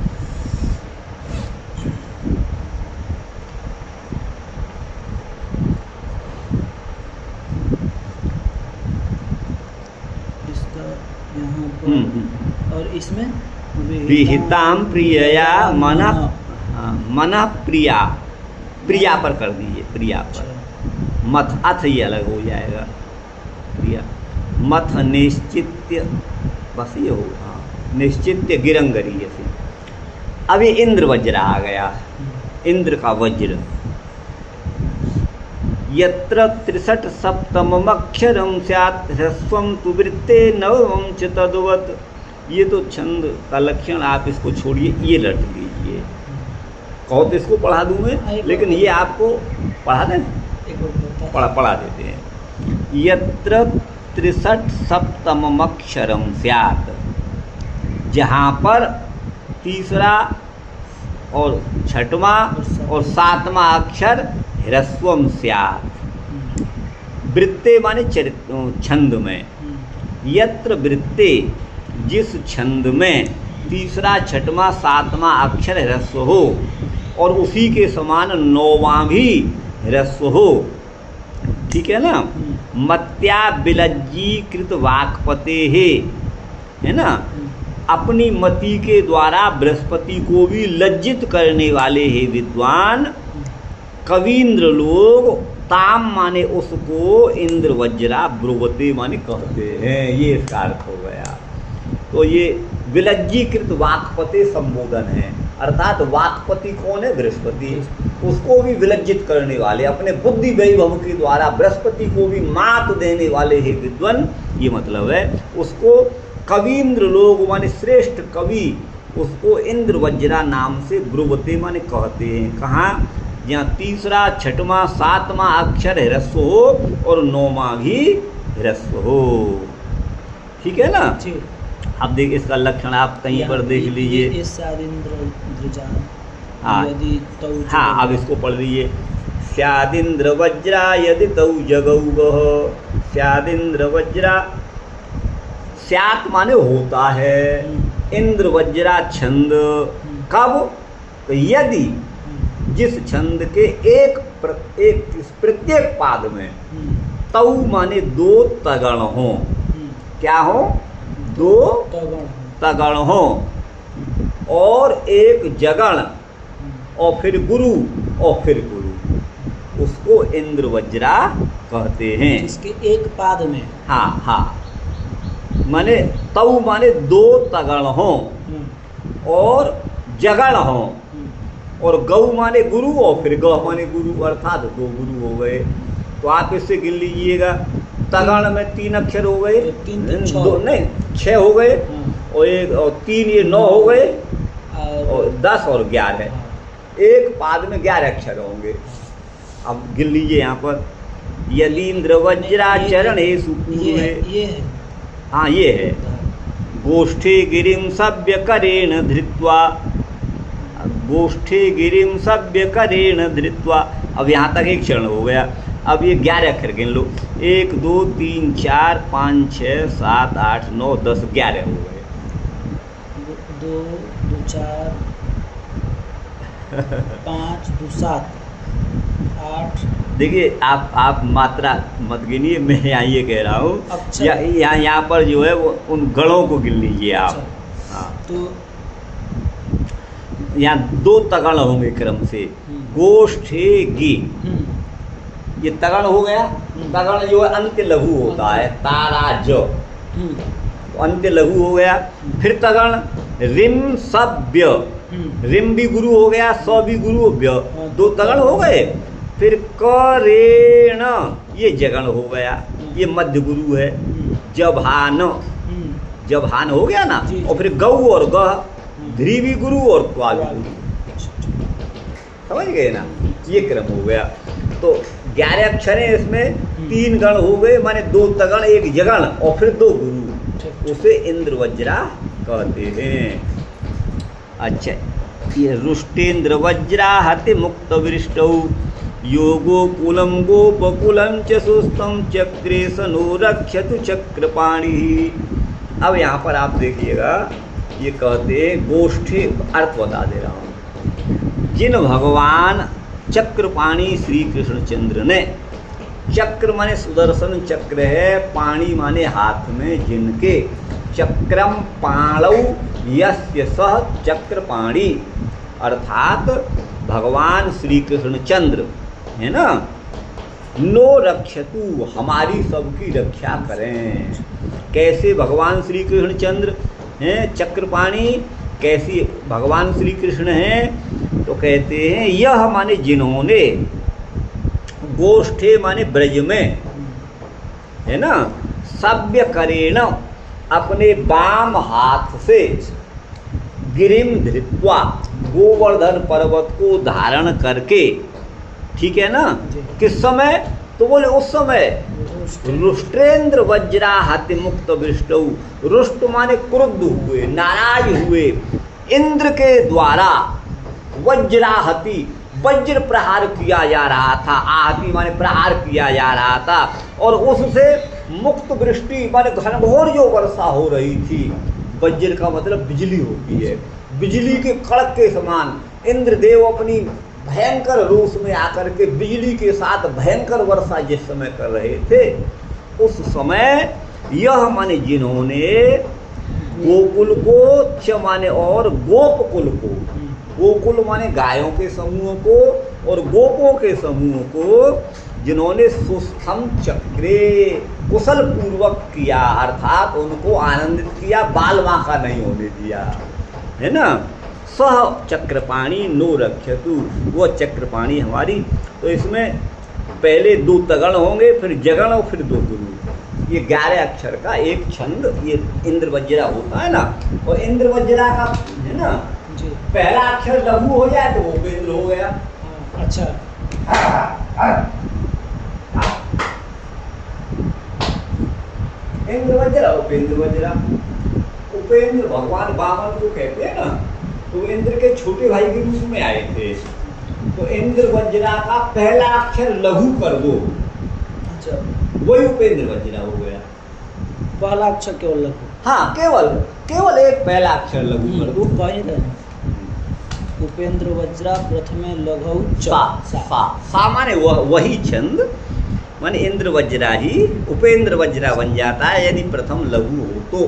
इसका यहाँ पर और इसमें विहिताम प्रियया मन प्रिया, प्रिया पर कर दीजिए, प्रिया पर। मथ अथ ये अलग हो जाएगा, प्रिया मथ निश्चित्य, बस ये होगा निश्चित्य गिरंगरी। ऐसे अभी इंद्र वज्र आ गया, इंद्र का वज्र। यत्र 63 सप्तममक्षरं स्यात् ह्रस्वं तु वृत्ते नवमं च तद्वत्। ये तो छंद का लक्षण, आप इसको छोड़िए, ये रट लीजिए। कहो तो इसको पढ़ा दूँ मैं, लेकिन ये आपको पढ़ा दें, पढ़ा देते हैं। यत्र 63 सप्तममक्षरं स्यात्, जहाँ पर तीसरा और छठवां और सातवां अक्षर ह्रस्वम स्यात्। वृत्ते माने छंद में, यत्र वृत्ते जिस छंद में तीसरा छठवां सातवां अक्षर ह्रस्व हो और उसी के समान नौवां भी ह्रस्व हो, ठीक है ना। मत्या विलज्जीकृत वाक्पते है ना, अपनी मति के द्वारा बृहस्पति को भी लज्जित करने वाले हे विद्वान कवींद्र लोग ताम माने उसको इंद्र वज्रा ब्रुवते माने कहते हैं। ये इसका अर्थ हो गया। तो ये विलज्जीकृत वाक्पते संबोधन है, अर्थात वाक्पति कौन है? बृहस्पति। उसको भी विलज्जित करने वाले, अपने बुद्धि वैभव के द्वारा बृहस्पति को भी मात देने वाले हे विद्वान, ये मतलब है। उसको कवींद्र लोग माने श्रेष्ठ कवि उसको इंद्र वज्रा नाम से ब्रुवते माने कहते हैं। कहाँ? जहाँ तीसरा, छठवां, सातवां अक्षर ह्रस्व हो और नौवां भी ह्रस्व हो। ठीक है ना? जी। अब देखिए इसका लक्षण आप कहीं पर देख लीजिए। हाँ हाँ, अब इसको पढ़ लीजिए। स्यादिंद्र वज्रा यदि तौ जगौ, स्यादिंद्र वज्रा, स्यात माने होता है, इंद्र वज्रा छंद। कब? तो यदि जिस छंद के प्रत्येक पाद में तौ माने दो तगण हो। क्या हो? दो तगण हो और एक जगण और फिर गुरु और फिर गुरु, उसको इंद्र वज्रा कहते हैं। इसके एक पाद में। हाँ हाँ, माने तौ माने दो तगण हो और जगण हो और गौ माने गुरु और फिर गौ माने गुरु, अर्थात दो गुरु हो गए। तो आप इससे गिन लीजिएगा। तगण में 3 अक्षर हो गए, दो नहीं 6 हो गए और एक और 3 ये 9 हो गए और 10 और 11। एक पाद में 11 अक्षर होंगे। अब गिन लीजिए यहाँ पर। यदि इंद्र वज्रा चरण ये है। हाँ ये है। गोष्ठे गिरिम सभ्य करेण धृत्वा, गोष्ठे गिरिम सभ्य करेण धृत्वा। अब यहाँ तक एक चरण हो गया। अब ये 11 अक्षर गिन लो। 1 2 3 4 5 6 7 8 9 10 11 हो गए। 2 2 4 5 2 7 8। देखिए आप मात्रा मत गिनिए, मैं यहाँ ये कह रहा हूँ। यहाँ पर जो है वो उन गणों को गिन लीजिए आप। हाँ, तो यहाँ 2 तगण होंगे क्रम से। गोष्ठे गी, ये तगण हो गया। तगण जो है अंत्य लघु होता है। तारा जो अंत्य लघु हो गया। फिर तगण रिम सभ्य, रिम भी गुरु हो गया, स भी गुरु, व्य 2 तगण हो गए। फिर करेण, ये जगण हो गया, ये मध्य गुरु है। जभान, जभान हो गया ना। और फिर गौ और गह, ध्री भी गुरु और त्वा भी गुरु। समझ गए ना? ये क्रम हो गया। तो 11 अक्षर हैं इसमें, 3 गण हो गए, माने 2 तगण 1 जगण और फिर 2 गुरु, उसे इंद्र वज्रा कहते हैं। अच्छा, ये रुष्टेन्द्र वज्रा हति मुक्त वृष्टौ, योगो कुलम गोपकुलम च सुस्तम चक्रे सनो रक्षतु चक्रपाणि। अब यहाँ पर आप देखिएगा, ये कहते हैं गोष्ठी, अर्थ बता दे रहा हूँ। जिन भगवान चक्रपाणि श्री कृष्णचंद्र ने, चक्र माने सुदर्शन चक्र है, पाणी माने हाथ में, जिनके चक्रम पाणौ यस्य सह चक्रपाणि, अर्थात भगवान श्री कृष्णचंद्र है ना, नो रक्षतु, हमारी सबकी रक्षा करें। कैसे भगवान श्री कृष्णचंद्र हैं चक्रपाणि, कैसी भगवान श्री कृष्ण हैं? तो कहते हैं यह माने जिन्होंने, गोष्ठे माने ब्रज में है ना, सभ्य करेण, अपने बाम हाथ से, गिरिम धृत्वा, गोवर्धन पर्वत को धारण करके, ठीक है ना, किस समय? तो बोले उस समय रुष्टेन्द्र वज्रा हति मुक्त वृष्टौ, रुष्ट माने क्रुद्ध हुए, नाराज हुए, इंद्र के द्वारा वज्राहति, वज्र प्रहार किया जा रहा था। आहति माने प्रहार किया जा रहा था और उससे मुक्त वृष्टि माने घनघोर जो वर्षा हो रही थी। वज्र का मतलब बिजली होती है, बिजली के कड़क के समान इंद्रदेव अपनी भयंकर रोष में आकर के बिजली के साथ भयंकर वर्षा जिस समय कर रहे थे, उस समय यह माने जिन्होंने गोकुल को, च माने और गोपकुल को, गोकुल माने गायों के समूह को और गोपों के समूह को, जिन्होंने सुस्थम चक्रे, कुशल पूर्वक किया, अर्थात उनको आनंदित किया, बाल बांका नहीं होने दिया, है ना। सह चक्रपाणि नो रक्षतु, वो चक्रपाणि हमारी। तो इसमें पहले 2 तगण होंगे, फिर जगण और फिर 2 गुरु। ये 11 अक्षर का एक छंद, ये इंद्र वज्रा होता है ना। और इंद्र वज्रा का है ना। जी। पहला अक्षर लघु हो जाए तो वो उपेंद्र हो गया। हाँ, अच्छा। इंद्र वज्रा उपेंद्र वज्रा। उपेंद्र भगवान वामन को कहते हैं ना, तो इंद्र के छोटे भाई के रूप में आए थे। तो इंद्र वज्रा का पहला अक्षर लघु कर दो, अच्छा, वही उपेंद्र वज्रा हो गया। पहला अक्षर केवल लघु। हाँ, केवल एक पहला अक्षर लघु कर दो। वही रहना। उपेंद्र वज्रा प्रथमे लघु सा सा सा माने वही छंद, माने इंद्र वज्रा ही उपेंद्र वज्रा बन जाता है यदि प्रथम लघु हो तो।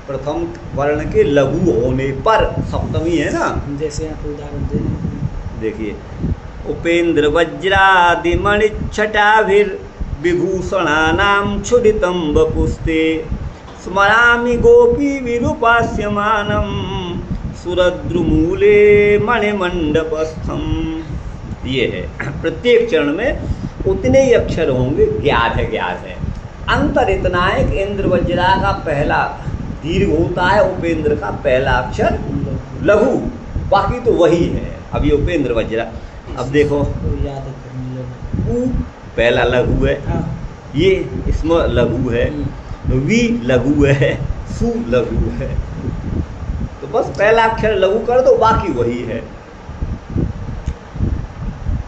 प्रथम वर्ण के लघु होने पर सप्तमी है ना। जैसे यहाँ पर उदाहरण दे देखिए, उपेंद्र वज्रादिमणि छटाभिर विभूषणानां छुरितं वपुस्ते स्मरामि गोपी विरूपास्यमानं सुरद्रुमूले मणिमंडपस्थम। ये है, प्रत्येक चरण में उतने ही अक्षर होंगे, ज्ञात है। अंतर इतना है कि इंद्र वज्रा का पहला दीर्घ होता है, उपेंद्र का पहला अक्षर लघु, बाकी तो वही है। अब ये उपेंद्र वज्रा, अब देखो तो याद करने लगा। उ पहला लघु है, हाँ। ये इसमें लघु है, वी लघु है, सु लघु है। तो बस पहला अक्षर लघु कर दो, बाकी वही है।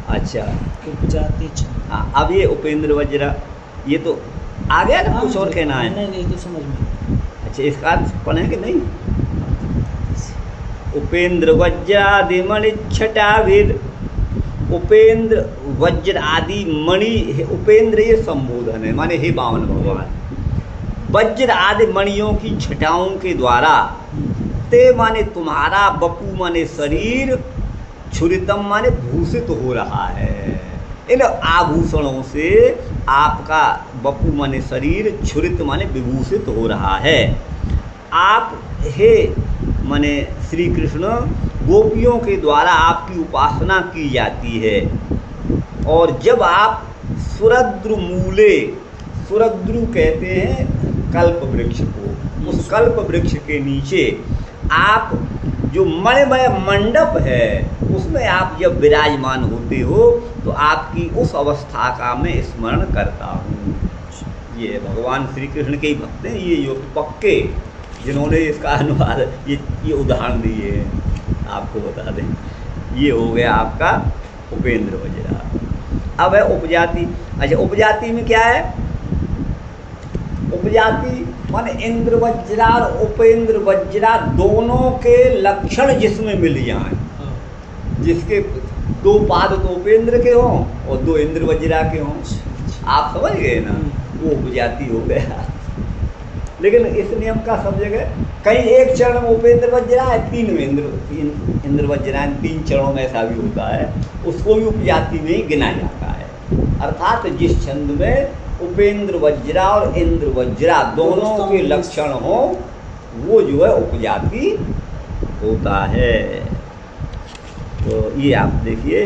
अच्छा, उपजाति हाँ, अब ये उपेंद्र वज्रा, ये तो आ गया ना, कुछ और कहना है? नहीं, तो समझ में। अच्छा, इसका अर्थ पढ़े कि नहीं? उपेंद्र वज्रादिमणि छटाभिर, उपेंद्र वज्र आदि मणि, उपेंद्र ये संबोधन है, माने हे वामन भगवान। वज्र आदि मणियों की छटाओं के द्वारा, ते माने तुम्हारा, बपू माने शरीर, छुरितम माने भूषित हो रहा है। इन आभूषणों से आपका बपू माने शरीर, छुरित माने विभूषित हो रहा है। आप हे माने श्री कृष्ण, गोपियों के द्वारा आपकी उपासना की जाती है। और जब आप सुरद्रुमूले, सुरद्रु कहते हैं कल्प वृक्ष को, उस कल्प वृक्ष के नीचे आप जो मणिमय मंडप है उसमें आप जब विराजमान होते हो तो आपकी उस अवस्था का मैं स्मरण करता हूँ। ये भगवान श्री कृष्ण के ही भक्त हैं, ये जो पक्के जिन्होंने इसका अनुवाद ये उदाहरण दिए हैं, आपको बता दें। ये हो गया आपका उपेंद्र वज्रा। अब है उपजाति। अच्छा, उपजाति में क्या है? उपजाति माने इंद्र वज्रा और उपेंद्र वज्रा दोनों के लक्षण जिसमें मिल जाएं, जिसके दो पाद तो उपेंद्र के हों और दो इंद्र वज्रा के हों, आप समझ गए ना, वो उपजाति हो गया। लेकिन इस नियम का सब जगह, कहीं एक चरण में उपेंद्र वज्रा है, तीन में इंद्र वज्रा है, 3 चरणों में ऐसा भी होता है, उसको भी उपजाति में ही गिना जाता है। अर्थात जिस छंद में उपेंद्र वज्रा और इंद्र वज्रा दोनों के लक्षण हो वो जो है उपजाति होता है। तो ये आप देखिए,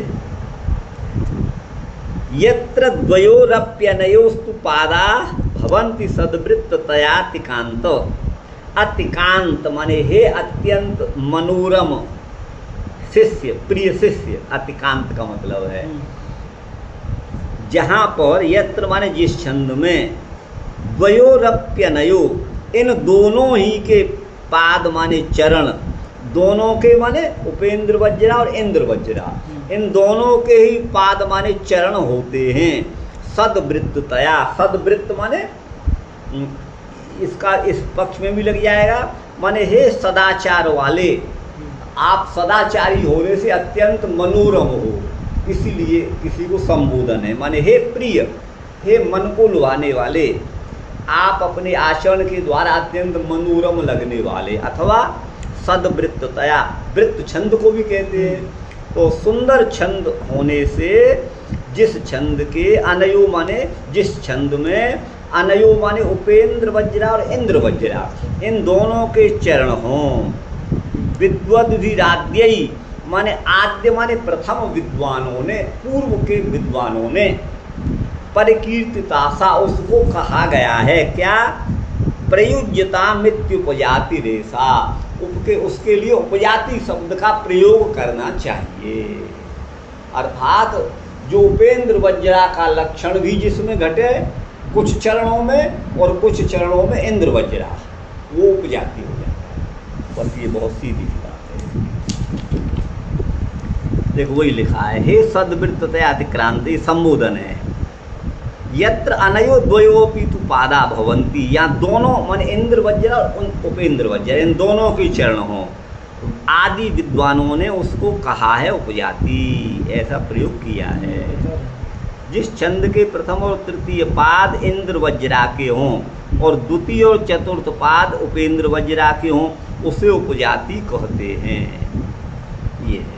यत्र द्वयोरप्यनयोस्तु पादा भवन्ति सद्वृत्ततया तिकान्त। अतिकांत माने हे अत्यंत मनोरम शिष्य, प्रिय शिष्य, अतिकांत का मतलब है जहाँ पर, यत्र माने जिस छंद में, द्वयोरप्यनयो इन दोनों ही के पाद माने चरण, दोनों के माने उपेंद्र वज्रा और इंद्र वज्रा, इन दोनों के ही पाद माने चरण होते हैं। सद्वृत्ततया, सद्वृत्त माने इसका इस पक्ष में भी लग जाएगा, माने हे सदाचार वाले, आप सदाचारी होने से अत्यंत मनोरम हो, इसीलिए किसी को संबोधन है। माने हे प्रिय, हे मन को लुभाने वाले, आप अपने आचरण के द्वारा अत्यंत मनोरम लगने वाले, अथवा सद्वृत्ततया, वृत्त छंद को भी कहते हैं। तो सुंदर छंद होने से, जिस छंद के अनयो माने जिस छंद में, अनयो माने उपेंद्र वज्रा और इंद्र वज्रा, इन दोनों के चरण हों। विद्वद्भिराद्यई माने आद्य माने प्रथम विद्वानों ने, पूर्व के विद्वानों ने, परिकीर्तितासा उसको कहा गया है क्या? प्रयुज्यता मृत्युपजाति रेशा, उसके लिए उपजाति शब्द का प्रयोग करना चाहिए। अर्थात जो उपेंद्र वज्रा का लक्षण भी जिसमें घटे कुछ चरणों में और कुछ चरणों में इंद्र वज्रा, वो उपजाति हो जाता है। बस ये बहुत सीधी सी बात है। देखो वही लिखा है, हे सद्वृत्ततया अतिक्रांति संबोधन है। यत्र अनयो द्वयोपि तु पादा भवन्ति, यहाँ दोनों मन इंद्र वज्र और उपेंद्र वज्र इन दोनों के चरण हो, आदि विद्वानों ने उसको कहा है उपजाति, ऐसा प्रयोग किया है। जिस छंद के प्रथम और तृतीय पाद इंद्र वज्रा के हों और द्वितीय और चतुर्थ पाद उपेंद्र वज्रा के हों, उसे उपजाति कहते हैं। ये है,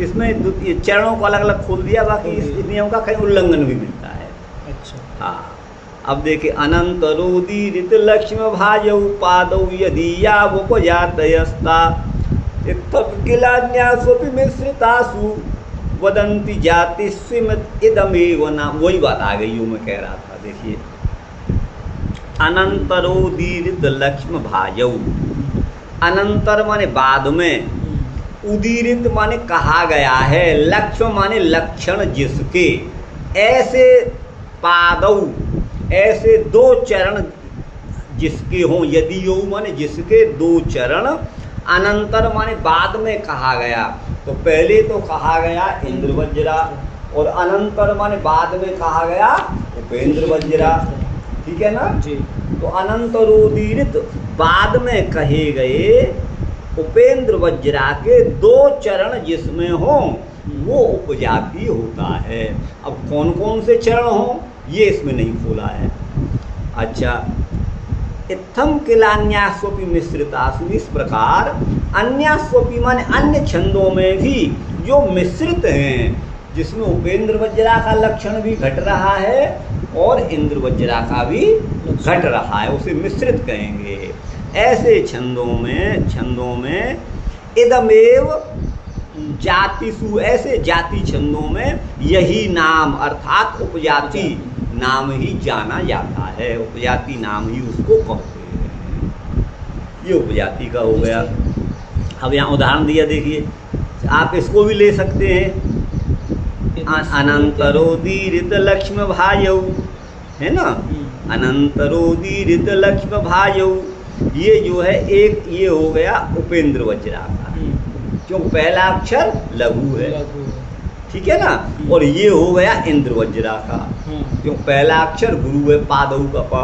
इसमें चरणों को अलग अलग खोल दिया, बाकी इस नियम का कहीं उल्लंघन भी मिलता है। अच्छा हाँ, अब देखिए, अनंतरोदीरित लक्ष्म भाजौ पादौ यदीया उपजातयस्ता इत्थं किलान्यासोऽपि मिश्रितासु वदन्ति जाति स्विमत् इदमेव नाम। वही बात आ गई जो मैं कह रहा था। देखिए, अनंतरोदीरित लक्ष्म भाजौ, अनंतर माने बाद में, उदीरित माने कहा गया है, लक्ष्म माने लक्षण जिसके, ऐसे पादौ ऐसे दो चरण जिसके हों, यदि यो माने जिसके दो चरण, अनंतर माने बाद में कहा गया। तो पहले तो कहा गया इंद्र वज्रा और अनंतर माने बाद में कहा गया उपेंद्र वज्रा, ठीक है ना जी। तो अनंतरोदीरित बाद में कहे गए उपेंद्र वज्रा के दो चरण जिसमें हों, वो उपजाति होता है। अब कौन कौन से चरण हों ये इसमें नहीं खोला है। अच्छा, इत्थम किलान्यास्वपि मिश्रितासु, इस प्रकार अन्यास्वपि माने अन्य छंदों में भी जो मिश्रित हैं, जिसमें उपेंद्र वज्रा का लक्षण भी घट रहा है और इंद्र वज्रा का भी घट रहा है, उसे मिश्रित कहेंगे। ऐसे छंदों में इदमेव जातिसु, ऐसे जाति छंदों में यही नाम अर्थात उपजाति नाम ही जाना जाता है, उपजाति नाम ही उसको कहते हैं। ये उपजाति का हो गया। अब यहाँ उदाहरण दिया, देखिए, आप इसको भी ले सकते हैं। अनंतरोदीरित लक्ष्म भाजौ, है ना, अनंतरोदीरित लक्ष्म भाजौ, ये जो है एक ये हो गया उपेंद्र वज्रा का, क्यों पहला अक्षर लघु है, ठीक है ना, और ये हो गया इंद्र वज्रा का, क्यों पहला अक्षर गुरु है, पादऊ का पा।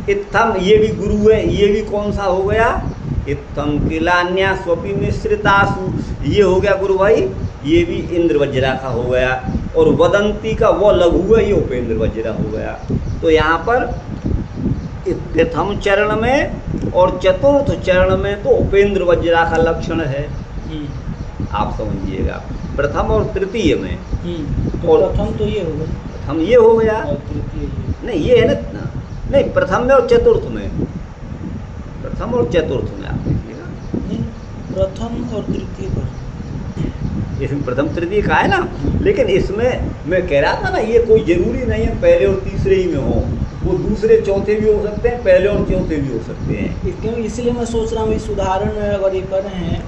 इत्थम ये भी गुरु है, ये भी कौन सा हो गया, इत्थम किलान्यास्वपि मिश्रितासु, ये हो गया गुरु भाई, ये भी इंद्र वज्रा का हो गया। और वदंती का वो लघु है, ये उपेंद्र वज्रा हो गया। तो यहाँ पर प्रथम चरण में और चतुर्थ चरण में तो उपेंद्र वज्रा का लक्षण है, आप समझिएगा। प्रथम और तृतीय में तो और प्रथम तो ये हो गया, प्रथम ये हो गया, और तृतीय ये। नहीं ये है ना, नहीं प्रथम में और चतुर्थ में, प्रथम और चतुर्थ में आप देखिएगा, नहीं, प्रथम और तृतीय पर, इसमें प्रथम तृतीय का है ना, लेकिन इसमें मैं कह रहा था ना, ये कोई जरूरी नहीं है पहले और तीसरे ही में हो, वो दूसरे चौथे भी हो सकते हैं, पहले और चौथे भी हो सकते हैं। क्यों, इसलिए मैं सोच रहा हूँ इस उदाहरण में अगर ये कर रहे हैं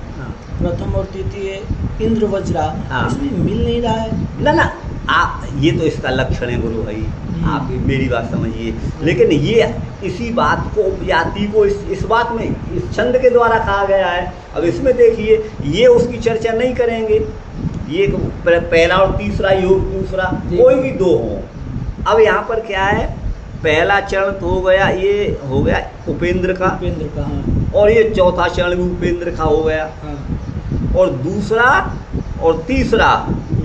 प्रथम और तृतीय इंद्र वज्रा, इसमें मिल नहीं रहा है ना, आप ये तो इसका लक्षण है गुरु भाई, आप मेरी बात समझिए। लेकिन ये इसी बात को उपजाति को इस बात में इस छंद के द्वारा कहा गया है। अब इसमें देखिए, ये उसकी चर्चा नहीं करेंगे, ये पहला और तीसरा ही हो, दूसरा कोई भी दो हो। अब यहाँ पर क्या है, पहला चरण तो हो गया, ये हो गया उपेंद्र का, हाँ। और ये चौथा चरण भी उपेंद्र का हो गया, हाँ। और दूसरा और तीसरा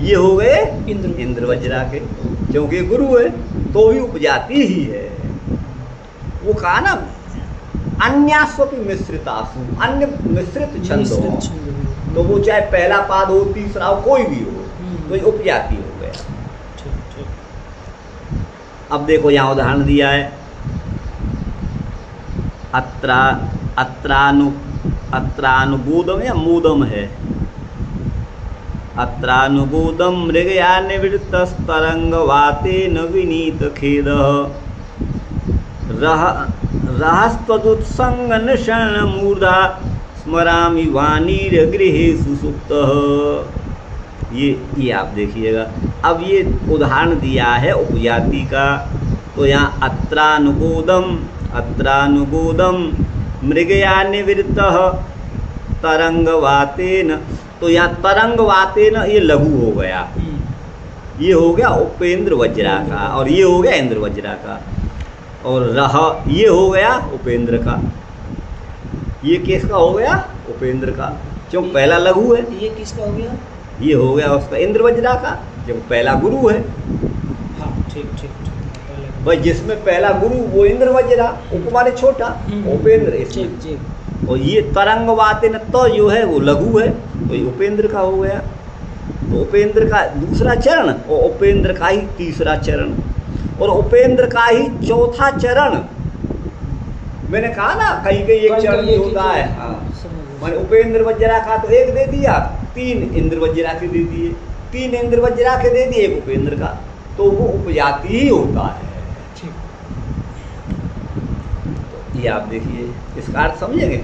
ये हो गए इंद्र वज्रा के, क्योंकि गुरु है तो भी उपजाति ही है। वो कहा ना, अन्यास्वपि मिश्रितासु, अन्य मिश्रित छंद हो, तो वो चाहे पहला पाद हो, तीसरा हो, कोई भी हो, तो ये उपजाति हो गया। अब देखो यहाँ उदाहरण दिया है, अत्रानुगोदम या मूदम है, अत्रानुगोदम मृगया निवृत्तस्तरंग वाते न विनीत खेद रहस्त्वदुत्संग निषण मूर्धा स्मरामि वाणीर गृहेषु सुप्तः। ये आप देखिएगा। अब ये उदाहरण दिया है उपजाति का। तो यहाँ अत्रानुगोदम मृगया निवृत्तः तरंगवातेन। तो यहाँ तरंगवातेन ये लघु हो गया, ये हो गया उपेंद्र वज्रा का, और ये हो गया इंद्र वज्रा का, और रह ये हो गया उपेंद्र का। ये किसका हो गया? उपेंद्र का, क्यों पहला लघु है। ये किसका हो गया? ये हो गया उसका इंद्र वज्रा का, जब पहला गुरु है। हाँ ठीक ठीक भाई जिसमें पहला गुरु वो इंद्र वज्रा, उपमाने छोटा, उपेंद्र इसमें। ठीक ठीक। और ये तरंग वाते न तो जो है वो लघु है, तो ये उपेंद्र का हो गया। तो उपेंद्र का दूसरा चरण और उपेंद्र का ही तीसरा चरण और उपेंद्र का ही चौथा चरण। मैंने कहा ना कहीं कहीं एक चरण होता है। हाँ मैंने उपेंद्र वज्रा का तो एक दे दिया, 3 इंद्र वज्रा के दे दिए, 3 इंद्र वज्रा के दे दिए, एक उपेंद्र का, तो वो उपजाति ही होता है। तो ये आप देखिए, इसका अर्थ समझेंगे।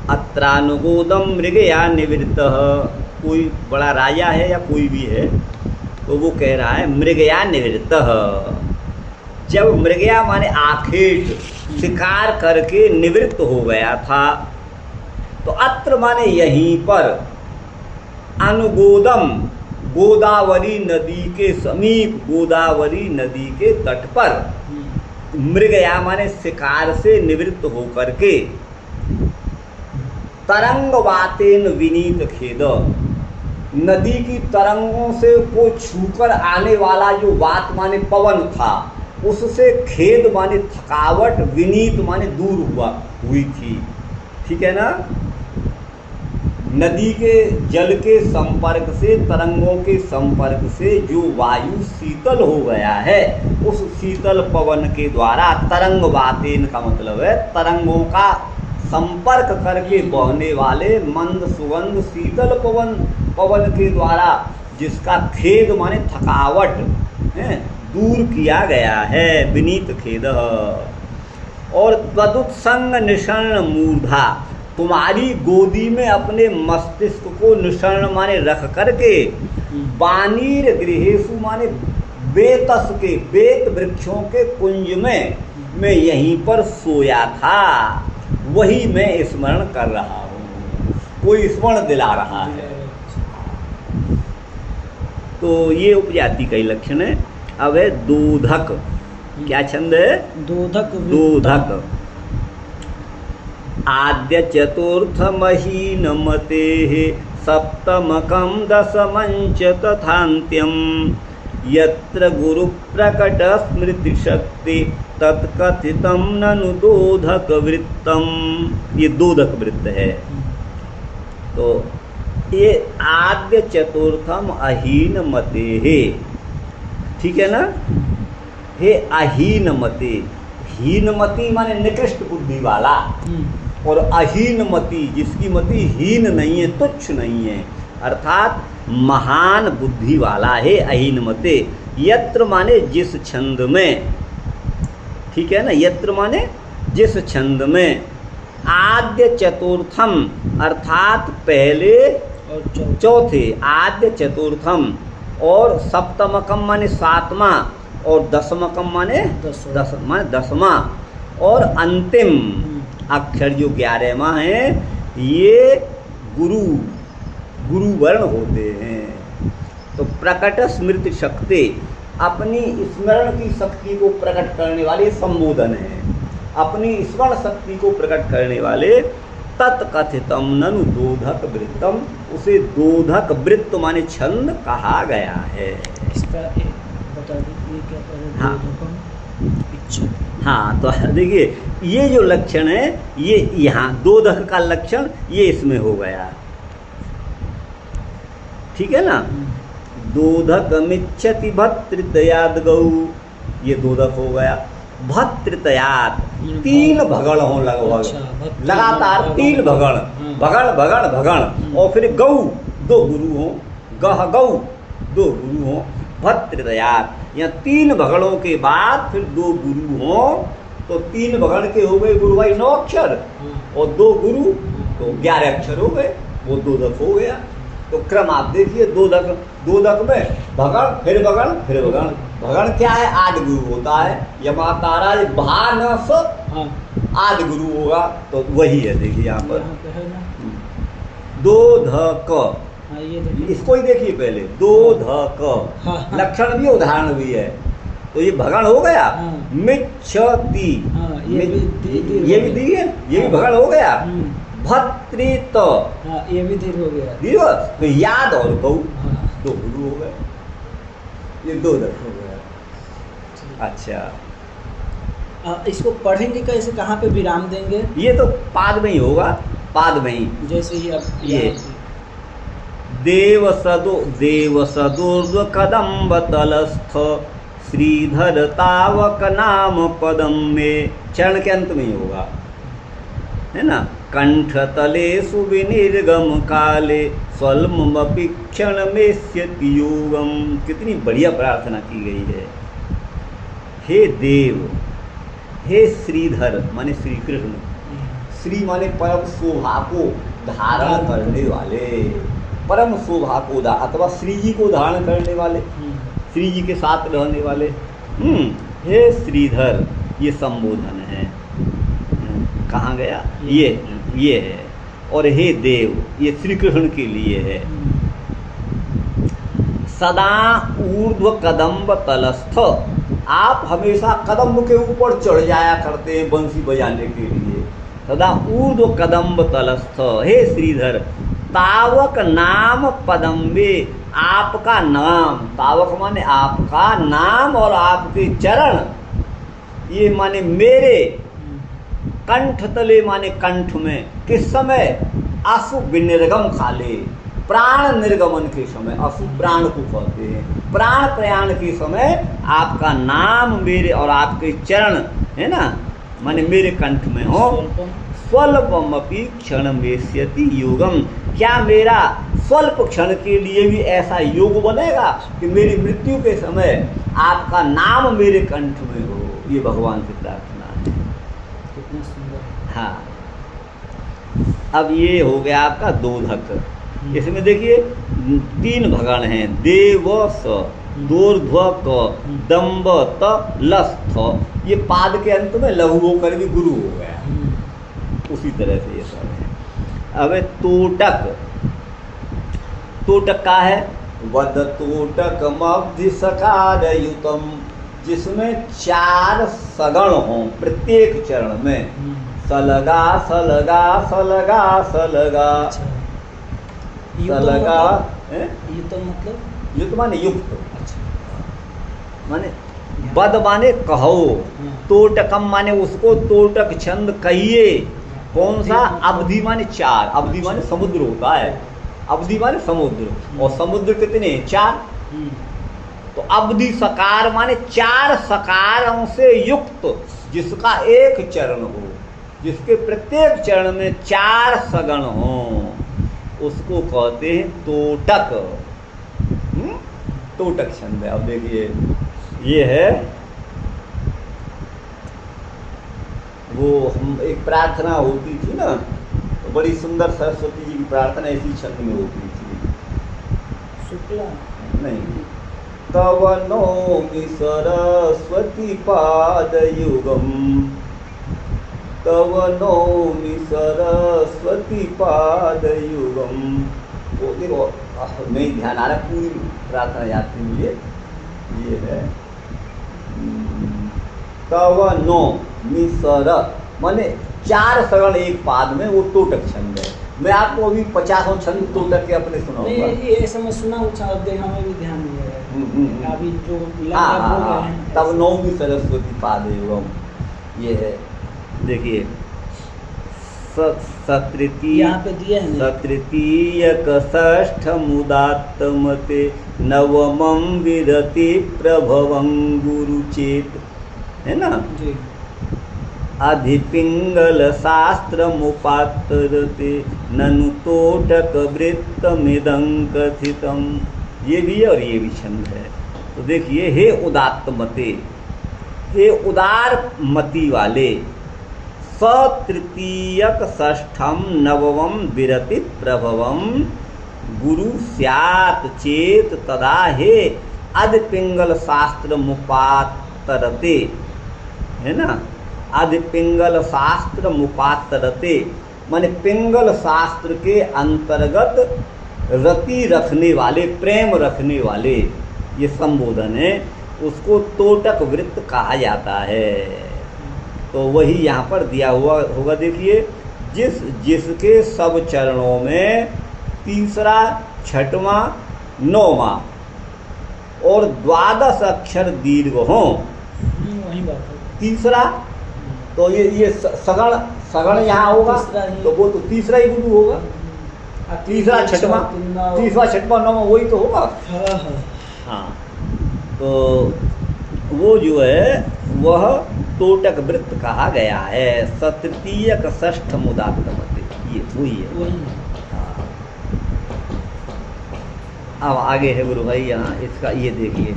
अत्रानुगोदम मृगया निवृत्तः, कोई बड़ा राजा है या कोई भी है तो वो कह रहा है मृगया निवृत्तः। जब मृगया माने आखेट शिकार करके निवृत्त हो गया था, तो अत्र माने यहीं पर, अनुगोदम गोदावरी नदी के समीप, गोदावरी नदी के तट पर, मृगया माने शिकार से निवृत्त होकर के, तरंगवातेन विनीत खेद, नदी की तरंगों से को छूकर आने वाला जो वात माने पवन था, उससे खेद माने थकावट, विनीत माने दूर हुई थी। ठीक है ना। नदी के जल के संपर्क से, तरंगों के संपर्क से जो वायु शीतल हो गया है, उस शीतल पवन के द्वारा, तरंगवातेन का मतलब है तरंगों का संपर्क करके बहने वाले मंद सुगंध शीतल पवन के द्वारा जिसका खेद माने थकावट है दूर किया गया है, विनीत खेद। और त्वदुत्संग निषण मूर्धा, तुम्हारी गोदी में अपने मस्तिष्क को निषण माने रख करके, बानीर गृहेषु माने बेतस के, बेत वृक्षों के कुंज में मैं यहीं पर सोया था, वही मैं स्मरण कर रहा हूँ, कोई स्मरण दिला रहा है। तो ये उपजाति का ही लक्षण है। अब है दोधक। क्या छंद है? दोधक। आद्य चतुर्थ महीन मते सप्तमकम दशमंच तथान्त्यम यत्र गुरु प्रकट स्मृति शक्ति तत्कथितम ननु दोधक वृत्तम। ये दोधक वृत्त है। तो ये आद्य चतुर्थम अहीन मते है, ठीक है ना। हे अहीन मते, हीनमति माने निकृष्ट बुद्धि वाला, और अहीनमति जिसकी मति हीन नहीं है, तुच्छ नहीं है, अर्थात महान बुद्धि वाला है अहीनमते। यत्र माने जिस छंद में, ठीक है ना, यत्र माने जिस छंद में, आद्य चतुर्थम अर्थात पहले और चौथे, आद्य चतुर्थम, और सप्तमकम माने सातवां, और दशमकम माने दसवां, और अंतिम अक्षर जो 11वां है, ये गुरु वर्ण होते हैं। तो प्रकट स्मृति शक्ति, अपनी स्मरण की शक्ति को प्रकट करने वाले संबोधन है, अपनी स्मरण शक्ति को प्रकट करने वाले। तत्कथितम ननु दोधक वृत्तम, उसे दोधक वृत्त माने छंद कहा गया है। इसका बता दीजिए क्या है? हाँ इच्छा। हाँ, तो देखिए ये जो लक्षण है, ये यहाँ दोधक का लक्षण ये इसमें हो गया, ठीक है ना। दोधक मिच्छति भत्तृतयाद गौ, ये दोधक हो गया। भत्तृतयाद 3 भगण हो लगभग, लगातार 3 भगण, भगण, और फिर गौ 2 गुरु हो, गह गौ 2 गुरु हो। भत्तृतयाद यहाँ 3 भगणों के बाद फिर 2 गुरु हो, तो 3 भगण के हो गए गुरु भाई 9 अक्षर, और 2 गुरु तो 11 अक्षर हो गए, वो 2 दक हो गया। तो क्रम आप देखिए, 2 दक में भगण फिर भगण फिर भगण। भगण क्या है? आदि गुरु होता है, यमा तारा भानस आदि गुरु होगा, तो वही है। देखिए यहाँ पर 2 ध क, इसको ही देखिए पहले 2 ध क, लक्षण भी उदाहरण भी है। तो ये भगण हो गया। मिच्छति, ये भी दी है, ये भी भगण हो गया। भत्रित, ये भी दीर्घ हो गया। तो याद और गौ 2 गुरु हो गए, ये 2 दक हो गया। अच्छा, इसको पढ़ेंगे कैसे, कहाँ पे विराम देंगे? ये तो पाद में ही होगा, पाद में ही। जैसे ही अब ये देव सदूर्ध्व कदम्ब तलस्थ श्रीधर तावक नाम पदम में, चरण के अंत में ही होगा, है ना। कंठ तले सुविनिर्गम काले स्वल्मपि क्षण में योगम। कितनी बढ़िया प्रार्थना की गई है। हे देव, हे श्रीधर माने श्री कृष्ण, श्री माने परम शोभा को धारण करने वाले, परम शोभा को अथवा श्री जी को धारण करने वाले, श्री जी के साथ रहने वाले। हे श्रीधर, ये संबोधन है। कहाँ गया? ये है। और हे देव, ये श्री कृष्ण के लिए है। सदा ऊर्ध्व कदम्ब तलस्थ, आप हमेशा कदम्ब के ऊपर चढ़ जाया करते हैं बंसी बजाने के लिए। सदा ऊर्ध्व कदम्ब तलस्थ, हे श्रीधर। तावक नाम पदम्बे, आपका नाम, तावक माने आपका नाम, और आपके चरण, ये माने मेरे कंठ तले माने कंठ में, किस समय? अशु विनिर्गम काले, प्राण निर्गमन के समय, अशु प्राण को कहते हैं, प्राण प्रयाण के समय आपका नाम मेरे और आपके चरण, है ना, माने मेरे कंठ में हो। स्वल्पमपि क्षण मेष्यति योगम, क्या मेरा स्वल्प क्षण के लिए भी ऐसा योग बनेगा कि मेरी मृत्यु के समय आपका नाम मेरे कंठ में हो? ये भगवान से प्रार्थना है। कितना सुंदर। हाँ, अब ये हो गया आपका 2 धक। इसमें देखिए 3 भगण हैं, देव स, दोर्ध्व क, दम्ब त लस्थ। ये पाद के अंत में लघु होकर भी गुरु हो गया। उसी तरह से ये सब है। अब तोटक, तोटक का है वद तोटक मब्धि सकार युतम, जिसमें 4 सगण हों प्रत्येक चरण में। सलगा सलगा सलगा सलगा सलगा, युतम मतलब? युत माने युक्त, माने बद माने कहो, तोटकम माने उसको तोटक छंद कहिए। कौन सा? अवधि माने 4, अवधि माने समुद्र होता है, अवधि माने समुद्र, और समुद्र कितने? 4। तो अवधि सकार माने 4 सकारों से युक्त, जिसका एक चरण हो, जिसके प्रत्येक चरण में 4 सगण हों, उसको कहते हैं तोटक। तोटक छंद है। अब देखिए ये है वो, हम एक प्रार्थना होती थी ना, तो बड़ी सुंदर सरस्वती जी की प्रार्थना इसी छंद में होती थी। शुक्ला नहीं, तव नौमि सरस्वती पाद युगम, तव नौमि सरस्वती पाद युगम। वो देखो नहीं ध्यान आ रहा, पूरी प्रार्थना याद थी मुझे। ये है तव नौ मिसर माने 4 सगण एक पाद में, वो तोटक छंद है। मैं आपको अभी 50 छंद तोटक के अपने सुनाऊंगा। ये समय सुना हमें भी ध्यान नहीं है अभी जो तब नौमी सरस्वती पाद युगम। ये है, देखिए सतृतीय, यहाँ पे दिया है सतृतीयक षष्ठमुदात्तमते नवमं विरति प्रभवं गुरुचेत, है ना जी। अधिपिंगल शास्त्र मुपात्रते ननु तोटक वृत्तमिदं कथितम। ये भी है और ये भी छंद है। तो देखिए, हे उदात्तमते, के उदार मति वाले सतृतीयक षष्ठम नवम विरति प्रभवम गुरु स्यात् चेत तदा हे अध पिंगल शास्त्र मुपातरते, है ना, अध पिंगल शास्त्र मुपातरते माने पिंगल शास्त्र के अंतर्गत रति रखने वाले, प्रेम रखने वाले, ये संबोधन है, उसको तोटक वृत्त कहा जाता है। तो वही यहाँ पर दिया हुआ होगा, देखिए, जिसके सब चरणों में तीसरा, छठवां, नौवां और 12 अक्षर दीर्घ हों। वही बात है। तीसरा तो ये सगण यहाँ होगा, तो वो तो तीसरा ही गुरु होगा। तीसरा, छठवां, नौवां वही तो होगा। हाँ, तो वो जो है वह तोटक वृत्त कहा गया है। सतृतीयक षष्ठ मुदात्तमते, ये वही है। अब आगे है गुरु भाई यहाँ इसका, ये देखिए,